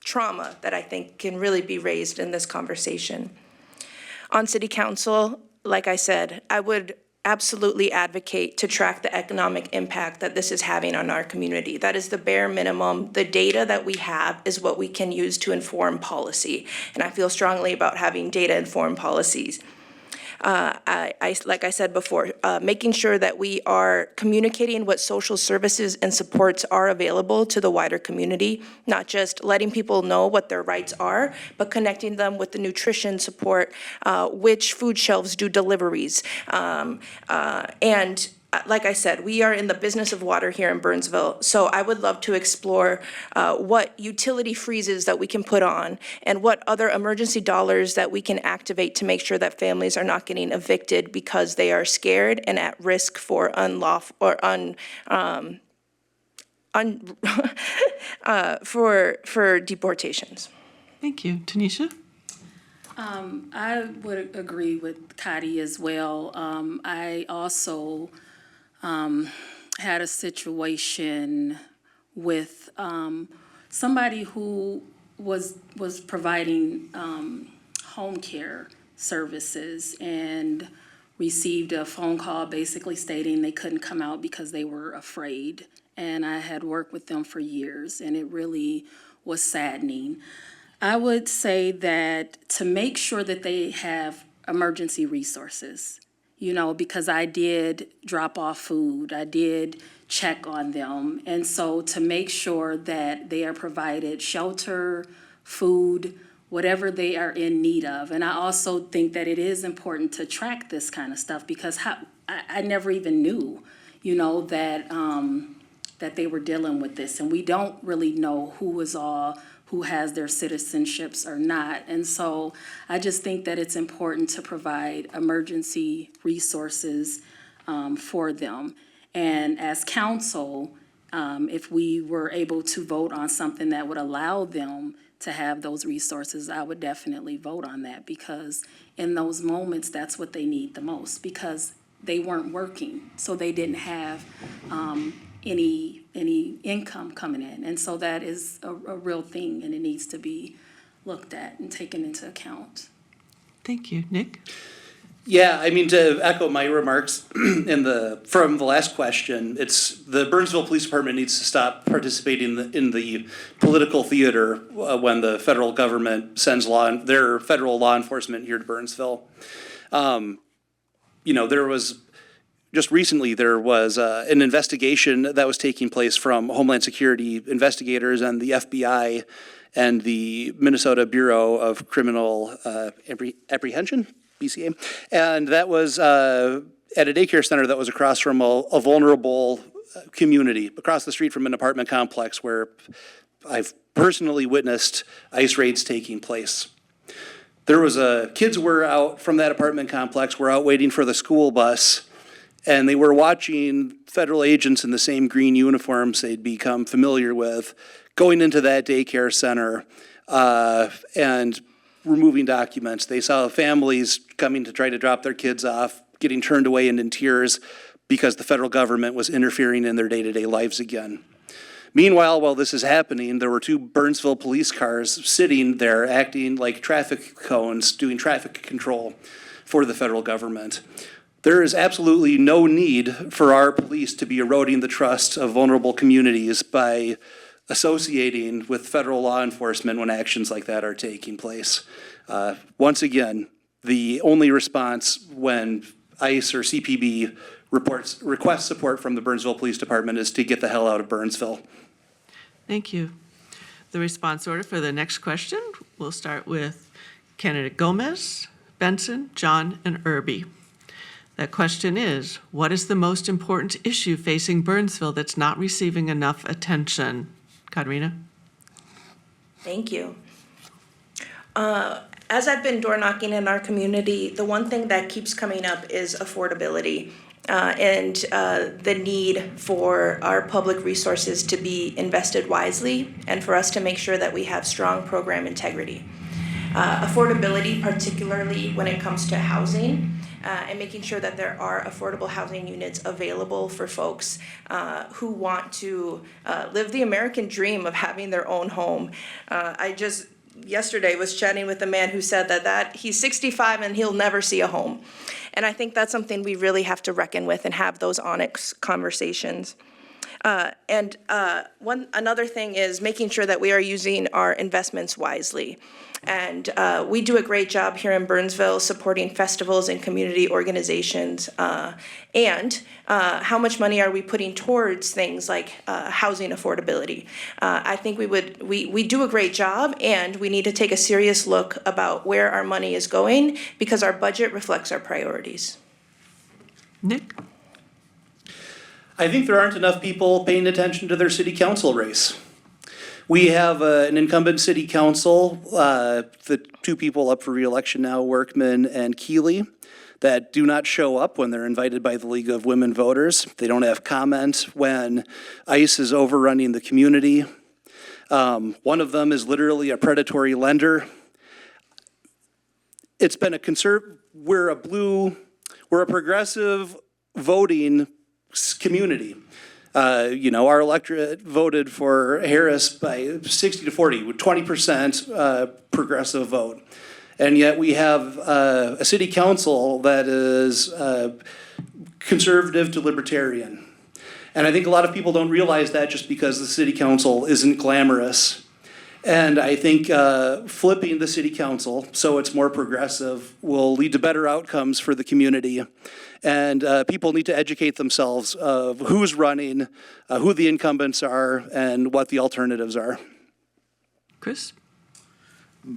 trauma that I think can really be raised in this conversation. On city council, like I said, I would absolutely advocate to track the economic impact that this is having on our community. That is the bare minimum. The data that we have is what we can use to inform policy. And I feel strongly about having data-informed policies. Like I said before, making sure that we are communicating what social services and supports are available to the wider community, not just letting people know what their rights are, but connecting them with the nutrition support, which food shelves do deliveries. And like I said, we are in the business of water here in Burnsville, so I would love to explore what utility freezes that we can put on and what other emergency dollars that we can activate to make sure that families are not getting evicted because they are scared and at risk for unlawful or for deportations. Thank you. Tanisha? I would agree with Kati as well. I also had a situation with somebody who was providing home care services and received a phone call basically stating they couldn't come out because they were afraid. And I had worked with them for years, and it really was saddening. I would say that to make sure that they have emergency resources, you know, because I did drop off food, I did check on them. And so to make sure that they are provided shelter, food, whatever they are in need of. And I also think that it is important to track this kind of stuff because I never even knew, you know, that they were dealing with this. And we don't really know who has their citizenships or not. And so I just think that it's important to provide emergency resources for them. And as council, if we were able to vote on something that would allow them to have those resources, I would definitely vote on that because in those moments, that's what they need the most because they weren't working, so they didn't have any income coming in. And so that is a real thing, and it needs to be looked at and taken into account. Thank you. Nick? Yeah, I mean, to echo my remarks from the last question, it's the Burnsville Police Department needs to stop participating in the political theater when the federal government sends their federal law enforcement here to Burnsville. You know, just recently there was an investigation that was taking place from Homeland Security investigators and the FBI and the Minnesota Bureau of Criminal Apprehension, BCA, and that was at a daycare center that was across from a vulnerable community, across the street from an apartment complex where I've personally witnessed ICE raids taking place. There was kids were out from that apartment complex, were out waiting for the school bus, and they were watching federal agents in the same green uniforms they'd become familiar with going into that daycare center and removing documents. They saw families coming to try to drop their kids off, getting turned away and in tears because the federal government was interfering in their day-to-day lives again. Meanwhile, while this is happening, there were 2 Burnsville police cars sitting there acting like traffic cones, doing traffic control for the federal government. There is absolutely no need for our police to be eroding the trust of vulnerable communities by associating with federal law enforcement when actions like that are taking place. Once again, the only response when ICE or CPB request support from the Burnsville Police Department is to get the hell out of Burnsville. Thank you. The response order for the next question, we'll start with candidate Gomez, Benson, John, and Irby. That question is, what is the most important issue facing Burnsville that's not receiving enough attention? Katerina? Thank you. As I've been door knocking in our community, the one thing that keeps coming up is affordability and the need for our public resources to be invested wisely and for us to make sure that we have strong program integrity. Affordability, particularly when it comes to housing, and making sure that there are affordable housing units available for folks who want to live the American dream of having their own home. I just yesterday was chatting with a man who said that he's 65 and he'll never see a home. And I think that's something we really have to reckon with and have those honest conversations. Another thing is making sure that we are using our investments wisely. And we do a great job here in Burnsville supporting festivals and community organizations. How much money are we putting towards things like housing affordability? I think we do a great job, and we need to take a serious look about where our money is going because our budget reflects our priorities. Nick? I think there aren't enough people paying attention to their city council race. We have an incumbent city council, the two people up for re-election now, Workman and Keeley, that do not show up when they're invited by the League of Women Voters. They don't have comment when ICE is overrunning the community. One of them is literally a predatory lender. It's been we're a progressive voting community. Our electorate voted for Harris by 60 to 40 with 20% progressive vote. And yet we have a city council that is conservative to libertarian. And I think a lot of people don't realize that just because the city council isn't glamorous. And I think flipping the city council so it's more progressive will lead to better outcomes for the community. And people need to educate themselves of who's running, who the incumbents are, and what the alternatives are. Chris?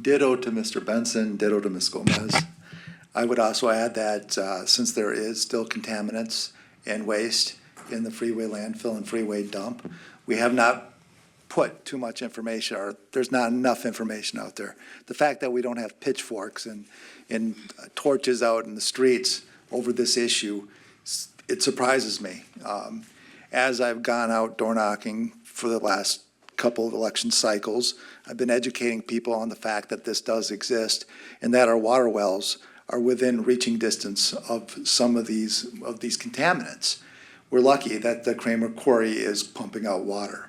Ditto to Mr. Benson, ditto to Ms. Gomez. I would also add that since there is still contaminants and waste in the freeway landfill and freeway dump, we have not put too much information, or there's not enough information out there. The fact that we don't have pitchforks and torches out in the streets over this issue, it surprises me. As I've gone out door knocking for the last couple of election cycles, I've been educating people on the fact that this does exist and that our water wells are within reaching distance of some of these contaminants. We're lucky that the Kramer Quarry is pumping out water.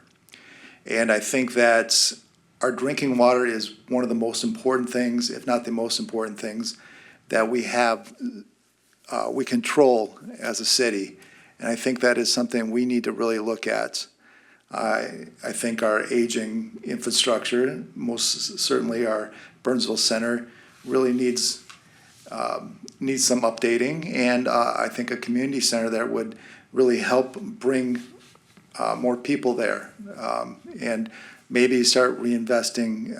And I think that our drinking water is one of the most important things, if not the most important things, that we have, we control as a city. And I think that is something we need to really look at. I think our aging infrastructure, most certainly our Burnsville Center, really needs some updating. And I think a community center that would really help bring more people there, and maybe start reinvesting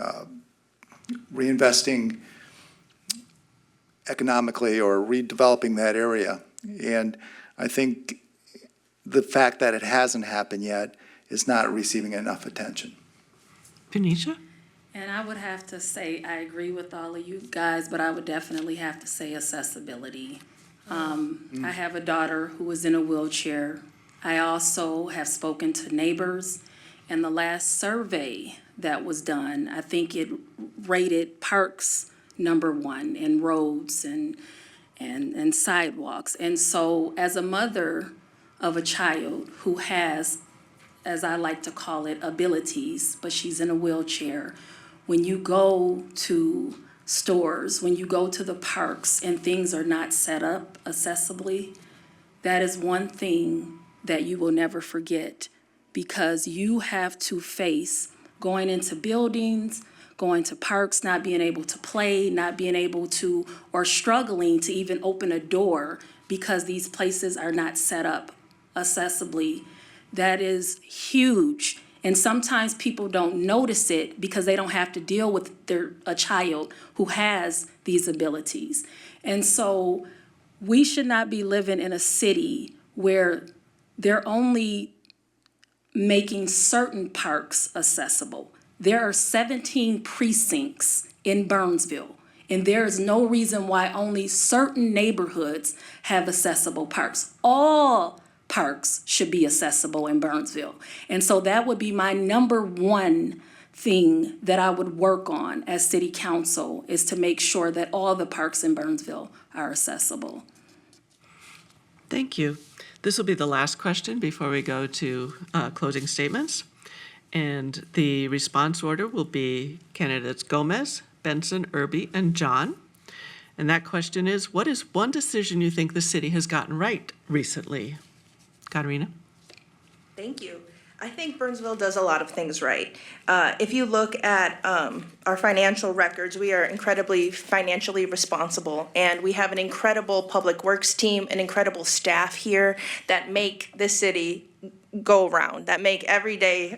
economically or redeveloping that area. And I think the fact that it hasn't happened yet is not receiving enough attention. Venetia? And I would have to say, I agree with all of you guys, but I would definitely have to say accessibility. I have a daughter who is in a wheelchair. I also have spoken to neighbors, and the last survey that was done, I think it rated parks #1 and roads and sidewalks. And so as a mother of a child who has, as I like to call it, abilities, but she's in a wheelchair, when you go to stores, when you go to the parks and things are not set up accessibly, that is one thing that you will never forget, because you have to face going into buildings, going to parks, not being able to play, not being able to, or struggling to even open a door because these places are not set up accessibly. That is huge. And sometimes people don't notice it because they don't have to deal with a child who has these abilities. And so we should not be living in a city where they're only making certain parks accessible. There are 17 precincts in Burnsville, and there is no reason why only certain neighborhoods have accessible parks. All parks should be accessible in Burnsville. And so that would be my number one thing that I would work on as city council, is to make sure that all the parks in Burnsville are accessible. Thank you. This will be the last question before we go to closing statements. And the response order will be candidates Gomez, Benson, Irby, and John. And that question is, what is one decision you think the city has gotten right recently? Katarina? Thank you. I think Burnsville does a lot of things right. If you look at our financial records, we are incredibly financially responsible, and we have an incredible public works team, an incredible staff here that make this city go around, that make every day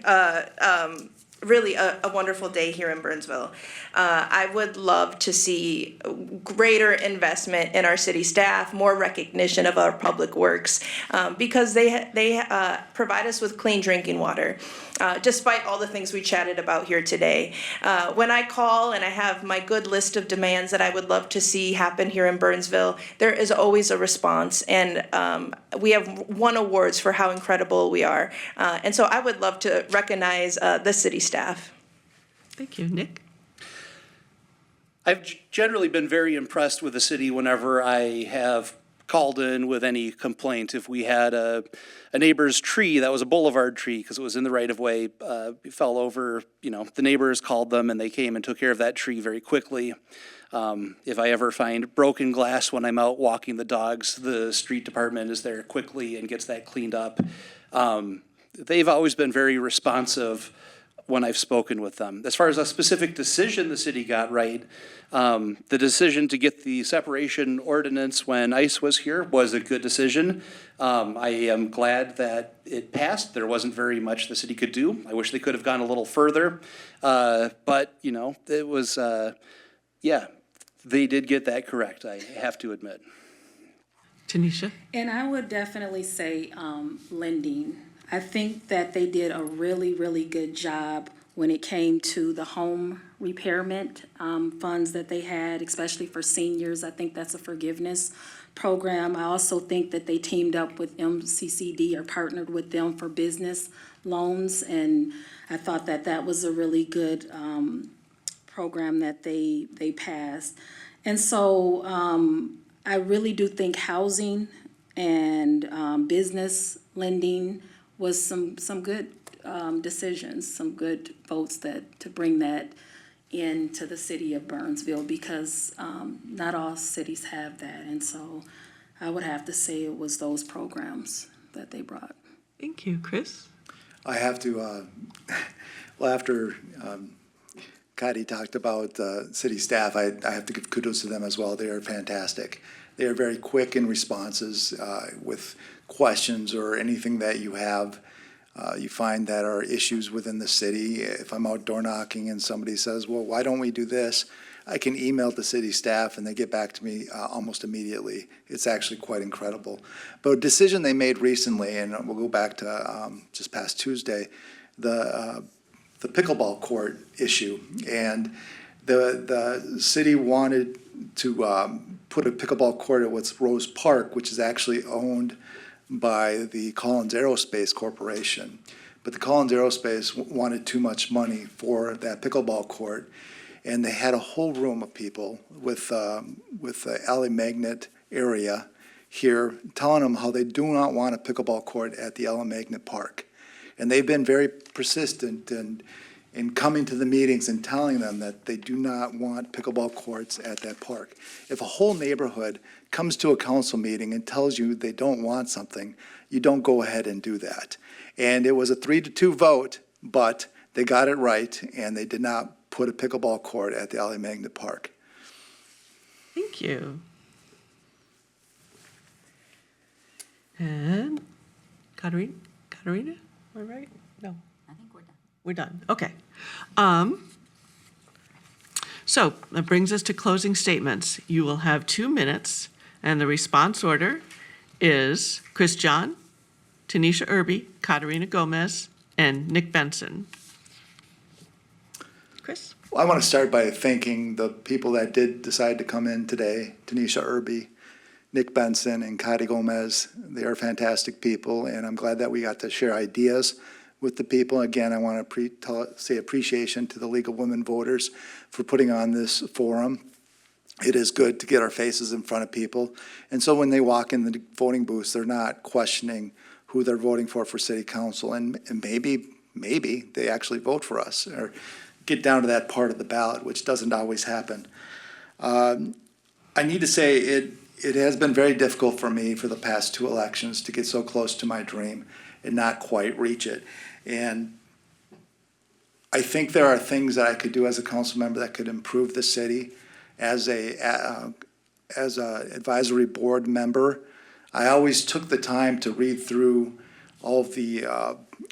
really a wonderful day here in Burnsville. I would love to see greater investment in our city staff, more recognition of our public works, because they provide us with clean drinking water, despite all the things we chatted about here today. When I call and I have my good list of demands that I would love to see happen here in Burnsville, there is always a response, and we have won awards for how incredible we are. And so I would love to recognize the city staff. Thank you. Nick? I've generally been very impressed with the city whenever I have called in with any complaint. If we had a neighbor's tree that was a boulevard tree because it was in the right of way, it fell over, the neighbors called them and they came and took care of that tree very quickly. If I ever find broken glass when I'm out walking the dogs, the street department is there quickly and gets that cleaned up. They've always been very responsive when I've spoken with them. As far as a specific decision the city got right, the decision to get the separation ordinance when ICE was here was a good decision. I am glad that it passed. There wasn't very much the city could do. I wish they could have gone a little further. But, it was, they did get that correct, I have to admit. Tanisha? And I would definitely say lending. I think that they did a really, really good job when it came to the home repairment funds that they had, especially for seniors. I think that's a forgiveness program. I also think that they teamed up with MCCD or partnered with them for business loans, and I thought that that was a really good program that they passed. And so I really do think housing and business lending was some good decisions, some good votes to bring that into the city of Burnsville, because not all cities have that. And so I would have to say it was those programs that they brought. Thank you. Chris? I have to, well, after Kati talked about city staff, I have to give kudos to them as well. They are fantastic. They are very quick in responses with questions or anything that you have. You find that are issues within the city. If I'm out door knocking and somebody says, well, why don't we do this? I can email the city staff and they get back to me almost immediately. It's actually quite incredible. But a decision they made recently, and we'll go back to just past Tuesday, the pickleball court issue. And the city wanted to put a pickleball court at what's Rose Park, which is actually owned by the Collins Aerospace Corporation. But the Collins Aerospace wanted too much money for that pickleball court, and they had a whole room of people with the Alley Magnet area here telling them how they do not want a pickleball court at the Alley Magnet Park. And they've been very persistent in coming to the meetings and telling them that they do not want pickleball courts at that park. If a whole neighborhood comes to a council meeting and tells you they don't want something, you don't go ahead and do that. And it was a 3-2 vote, but they got it right, and they did not put a pickleball court at the Ali Magnet Park. Thank you. And Katarina, am I right? No. I think we're done. We're done, okay. So that brings us to closing statements. You will have 2 minutes, and the response order is Chris John, Tanisha Irby, Katarina Gomez, and Nick Benson. Chris? Well, I want to start by thanking the people that did decide to come in today, Tanisha Irby, Nick Benson, and Kati Gomez. They are fantastic people, and I'm glad that we got to share ideas with the people. Again, I want to say appreciation to the League of Women Voters for putting on this forum. It is good to get our faces in front of people. And so when they walk in the voting booths, they're not questioning who they're voting for city council. And maybe they actually vote for us or get down to that part of the ballot, which doesn't always happen. I need to say it has been very difficult for me for the past 2 elections to get so close to my dream and not quite reach it. And I think there are things that I could do as a council member that could improve the city. As a advisory board member, I always took the time to read through all of the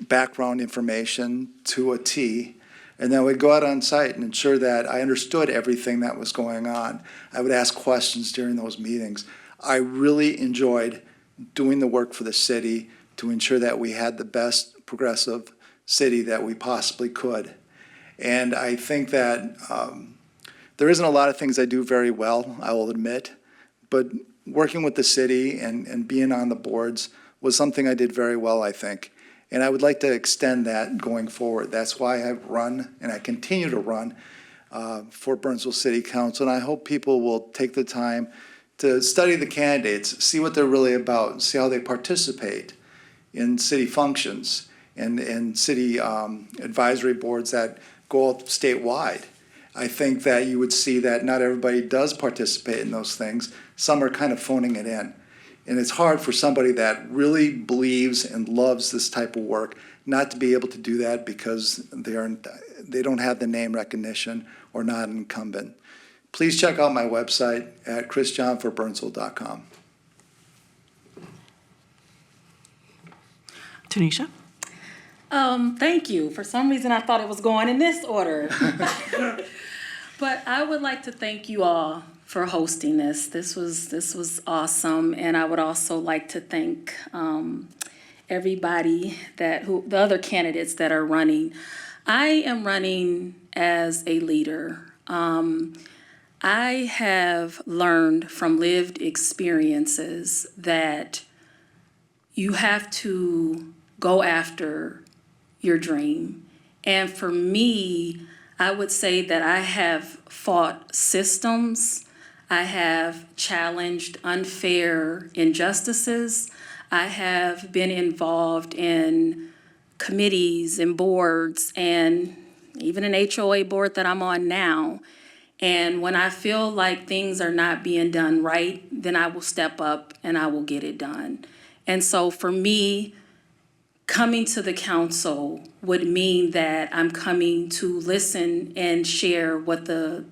background information to a T, and then I would go out on site and ensure that I understood everything that was going on. I would ask questions during those meetings. I really enjoyed doing the work for the city to ensure that we had the best progressive city that we possibly could. And I think that there isn't a lot of things I do very well, I will admit, but working with the city and being on the boards was something I did very well, I think. And I would like to extend that going forward. That's why I've run, and I continue to run for Burnsville City Council. And I hope people will take the time to study the candidates, see what they're really about, see how they participate in city functions and city advisory boards that go out statewide. I think that you would see that not everybody does participate in those things. Some are kind of phoning it in. And it's hard for somebody that really believes and loves this type of work not to be able to do that because they don't have the name recognition or not an incumbent. Please check out my website at chrisjohnforburnsville.com. Tanisha? Thank you. For some reason, I thought it was going in this order. But I would like to thank you all for hosting this. This was awesome, and I would also like to thank everybody the other candidates that are running. I am running as a leader. I have learned from lived experiences that you have to go after your dream. And for me, I would say that I have fought systems. I have challenged unfair injustices. I have been involved in committees and boards and even an HOA board that I'm on now. And when I feel like things are not being done right, then I will step up and I will get it done. And so for me, coming to the council would mean that I'm coming to listen and share what the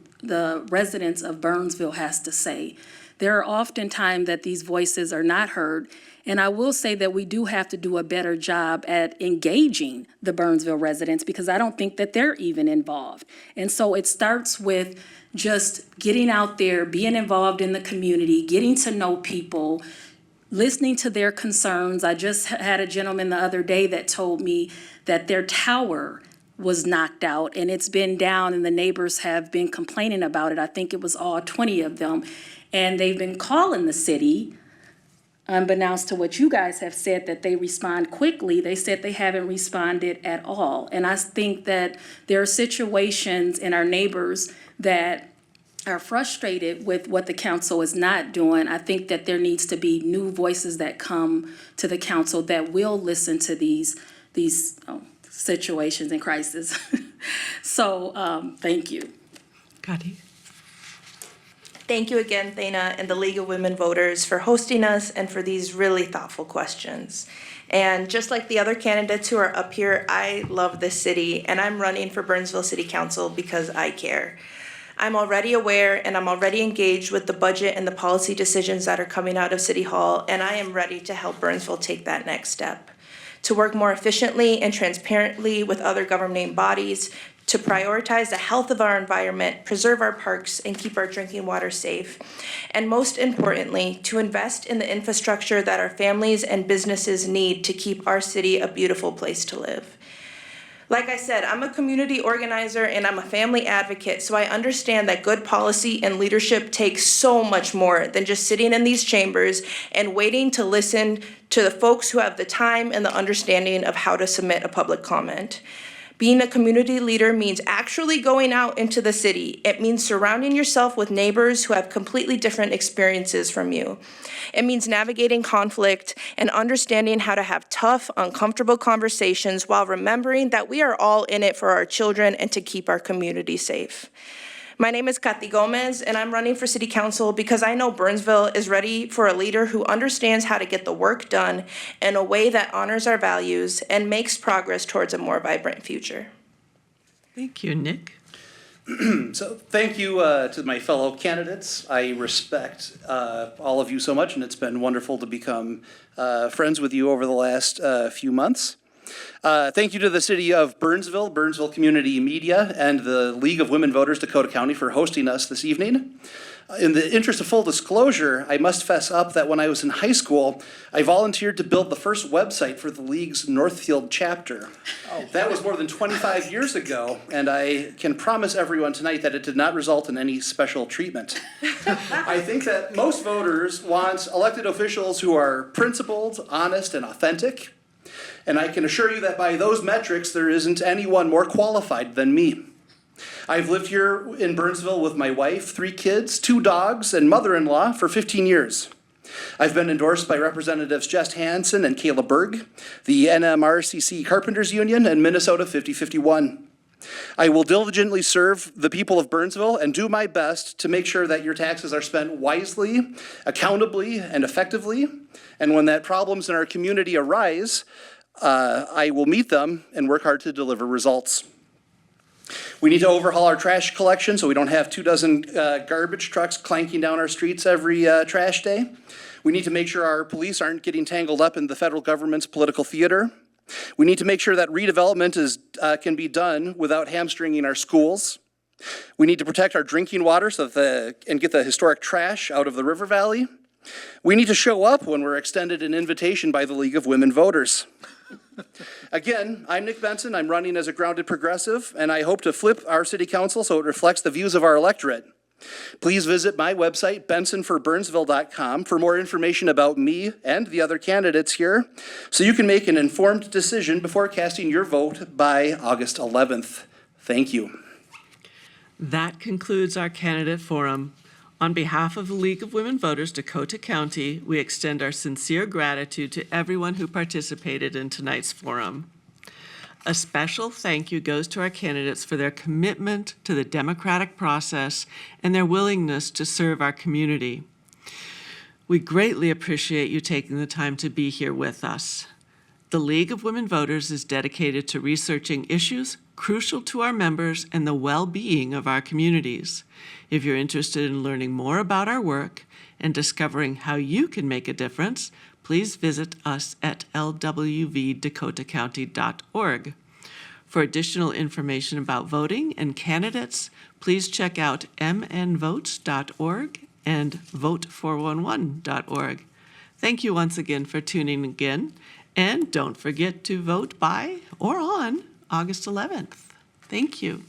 residents of Burnsville has to say. There are often times that these voices are not heard, and I will say that we do have to do a better job at engaging the Burnsville residents because I don't think that they're even involved. And so it starts with just getting out there, being involved in the community, getting to know people, listening to their concerns. I just had a gentleman the other day that told me that their tower was knocked out and it's been down and the neighbors have been complaining about it. I think it was all 20 of them. And they've been calling the city, unbeknownst to what you guys have said, that they respond quickly. They said they haven't responded at all. And I think that there are situations in our neighbors that are frustrated with what the council is not doing. I think that there needs to be new voices that come to the council that will listen to these situations and crises. So, thank you. Kati? Thank you again, Thana, and the League of Women Voters for hosting us and for these really thoughtful questions. And just like the other candidates who are up here, I love this city, and I'm running for Burnsville City Council because I care. I'm already aware and I'm already engaged with the budget and the policy decisions that are coming out of City Hall, and I am ready to help Burnsville take that next step. To work more efficiently and transparently with other governing bodies, to prioritize the health of our environment, preserve our parks, and keep our drinking water safe. And most importantly, to invest in the infrastructure that our families and businesses need to keep our city a beautiful place to live. Like I said, I'm a community organizer and I'm a family advocate, so I understand that good policy and leadership takes so much more than just sitting in these chambers and waiting to listen to the folks who have the time and the understanding of how to submit a public comment. Being a community leader means actually going out into the city. It means surrounding yourself with neighbors who have completely different experiences from you. It means navigating conflict and understanding how to have tough, uncomfortable conversations while remembering that we are all in it for our children and to keep our community safe. My name is Kathy Gomez, and I'm running for City Council because I know Burnsville is ready for a leader who understands how to get the work done in a way that honors our values and makes progress towards a more vibrant future. Thank you, Nick. So thank you to my fellow candidates. I respect all of you so much, and it's been wonderful to become friends with you over the last few months. Thank you to the city of Burnsville, Burnsville Community Media, and the League of Women Voters Dakota County for hosting us this evening. In the interest of full disclosure, I must fess up that when I was in high school, I volunteered to build the first website for the League's Northfield chapter. That was more than 25 years ago, and I can promise everyone tonight that it did not result in any special treatment. I think that most voters want elected officials who are principled, honest, and authentic. And I can assure you that by those metrics, there isn't anyone more qualified than me. I've lived here in Burnsville with my wife, 3 kids, 2 dogs, and mother-in-law for 15 years. I've been endorsed by Representatives Jess Hansen and Kayla Berg, the NMRCC Carpenters Union, and Minnesota 5051. I will diligently serve the people of Burnsville and do my best to make sure that your taxes are spent wisely, accountably, and effectively. And when that problems in our community arise, I will meet them and work hard to deliver results. We need to overhaul our trash collection so we don't have 24 garbage trucks clanking down our streets every trash day. We need to make sure our police aren't getting tangled up in the federal government's political theater. We need to make sure that redevelopment can be done without hamstringing our schools. We need to protect our drinking water and get the historic trash out of the river valley. We need to show up when we're extended an invitation by the League of Women Voters. Again, I'm Nick Benson. I'm running as a grounded progressive, and I hope to flip our city council so it reflects the views of our electorate. Please visit my website, bensonforburnsville.com, for more information about me and the other candidates here, so you can make an informed decision before casting your vote by August 11th. Thank you. That concludes our candidate forum. On behalf of the League of Women Voters Dakota County, we extend our sincere gratitude to everyone who participated in tonight's forum. A special thank you goes to our candidates for their commitment to the democratic process and their willingness to serve our community. We greatly appreciate you taking the time to be here with us. The League of Women Voters is dedicated to researching issues crucial to our members and the well-being of our communities. If you're interested in learning more about our work and discovering how you can make a difference, please visit us at LWVDakotaCounty.org. For additional information about voting and candidates, please check out mnvotes.org and vote411.org. Thank you once again for tuning in, and don't forget to vote by or on August 11th. Thank you.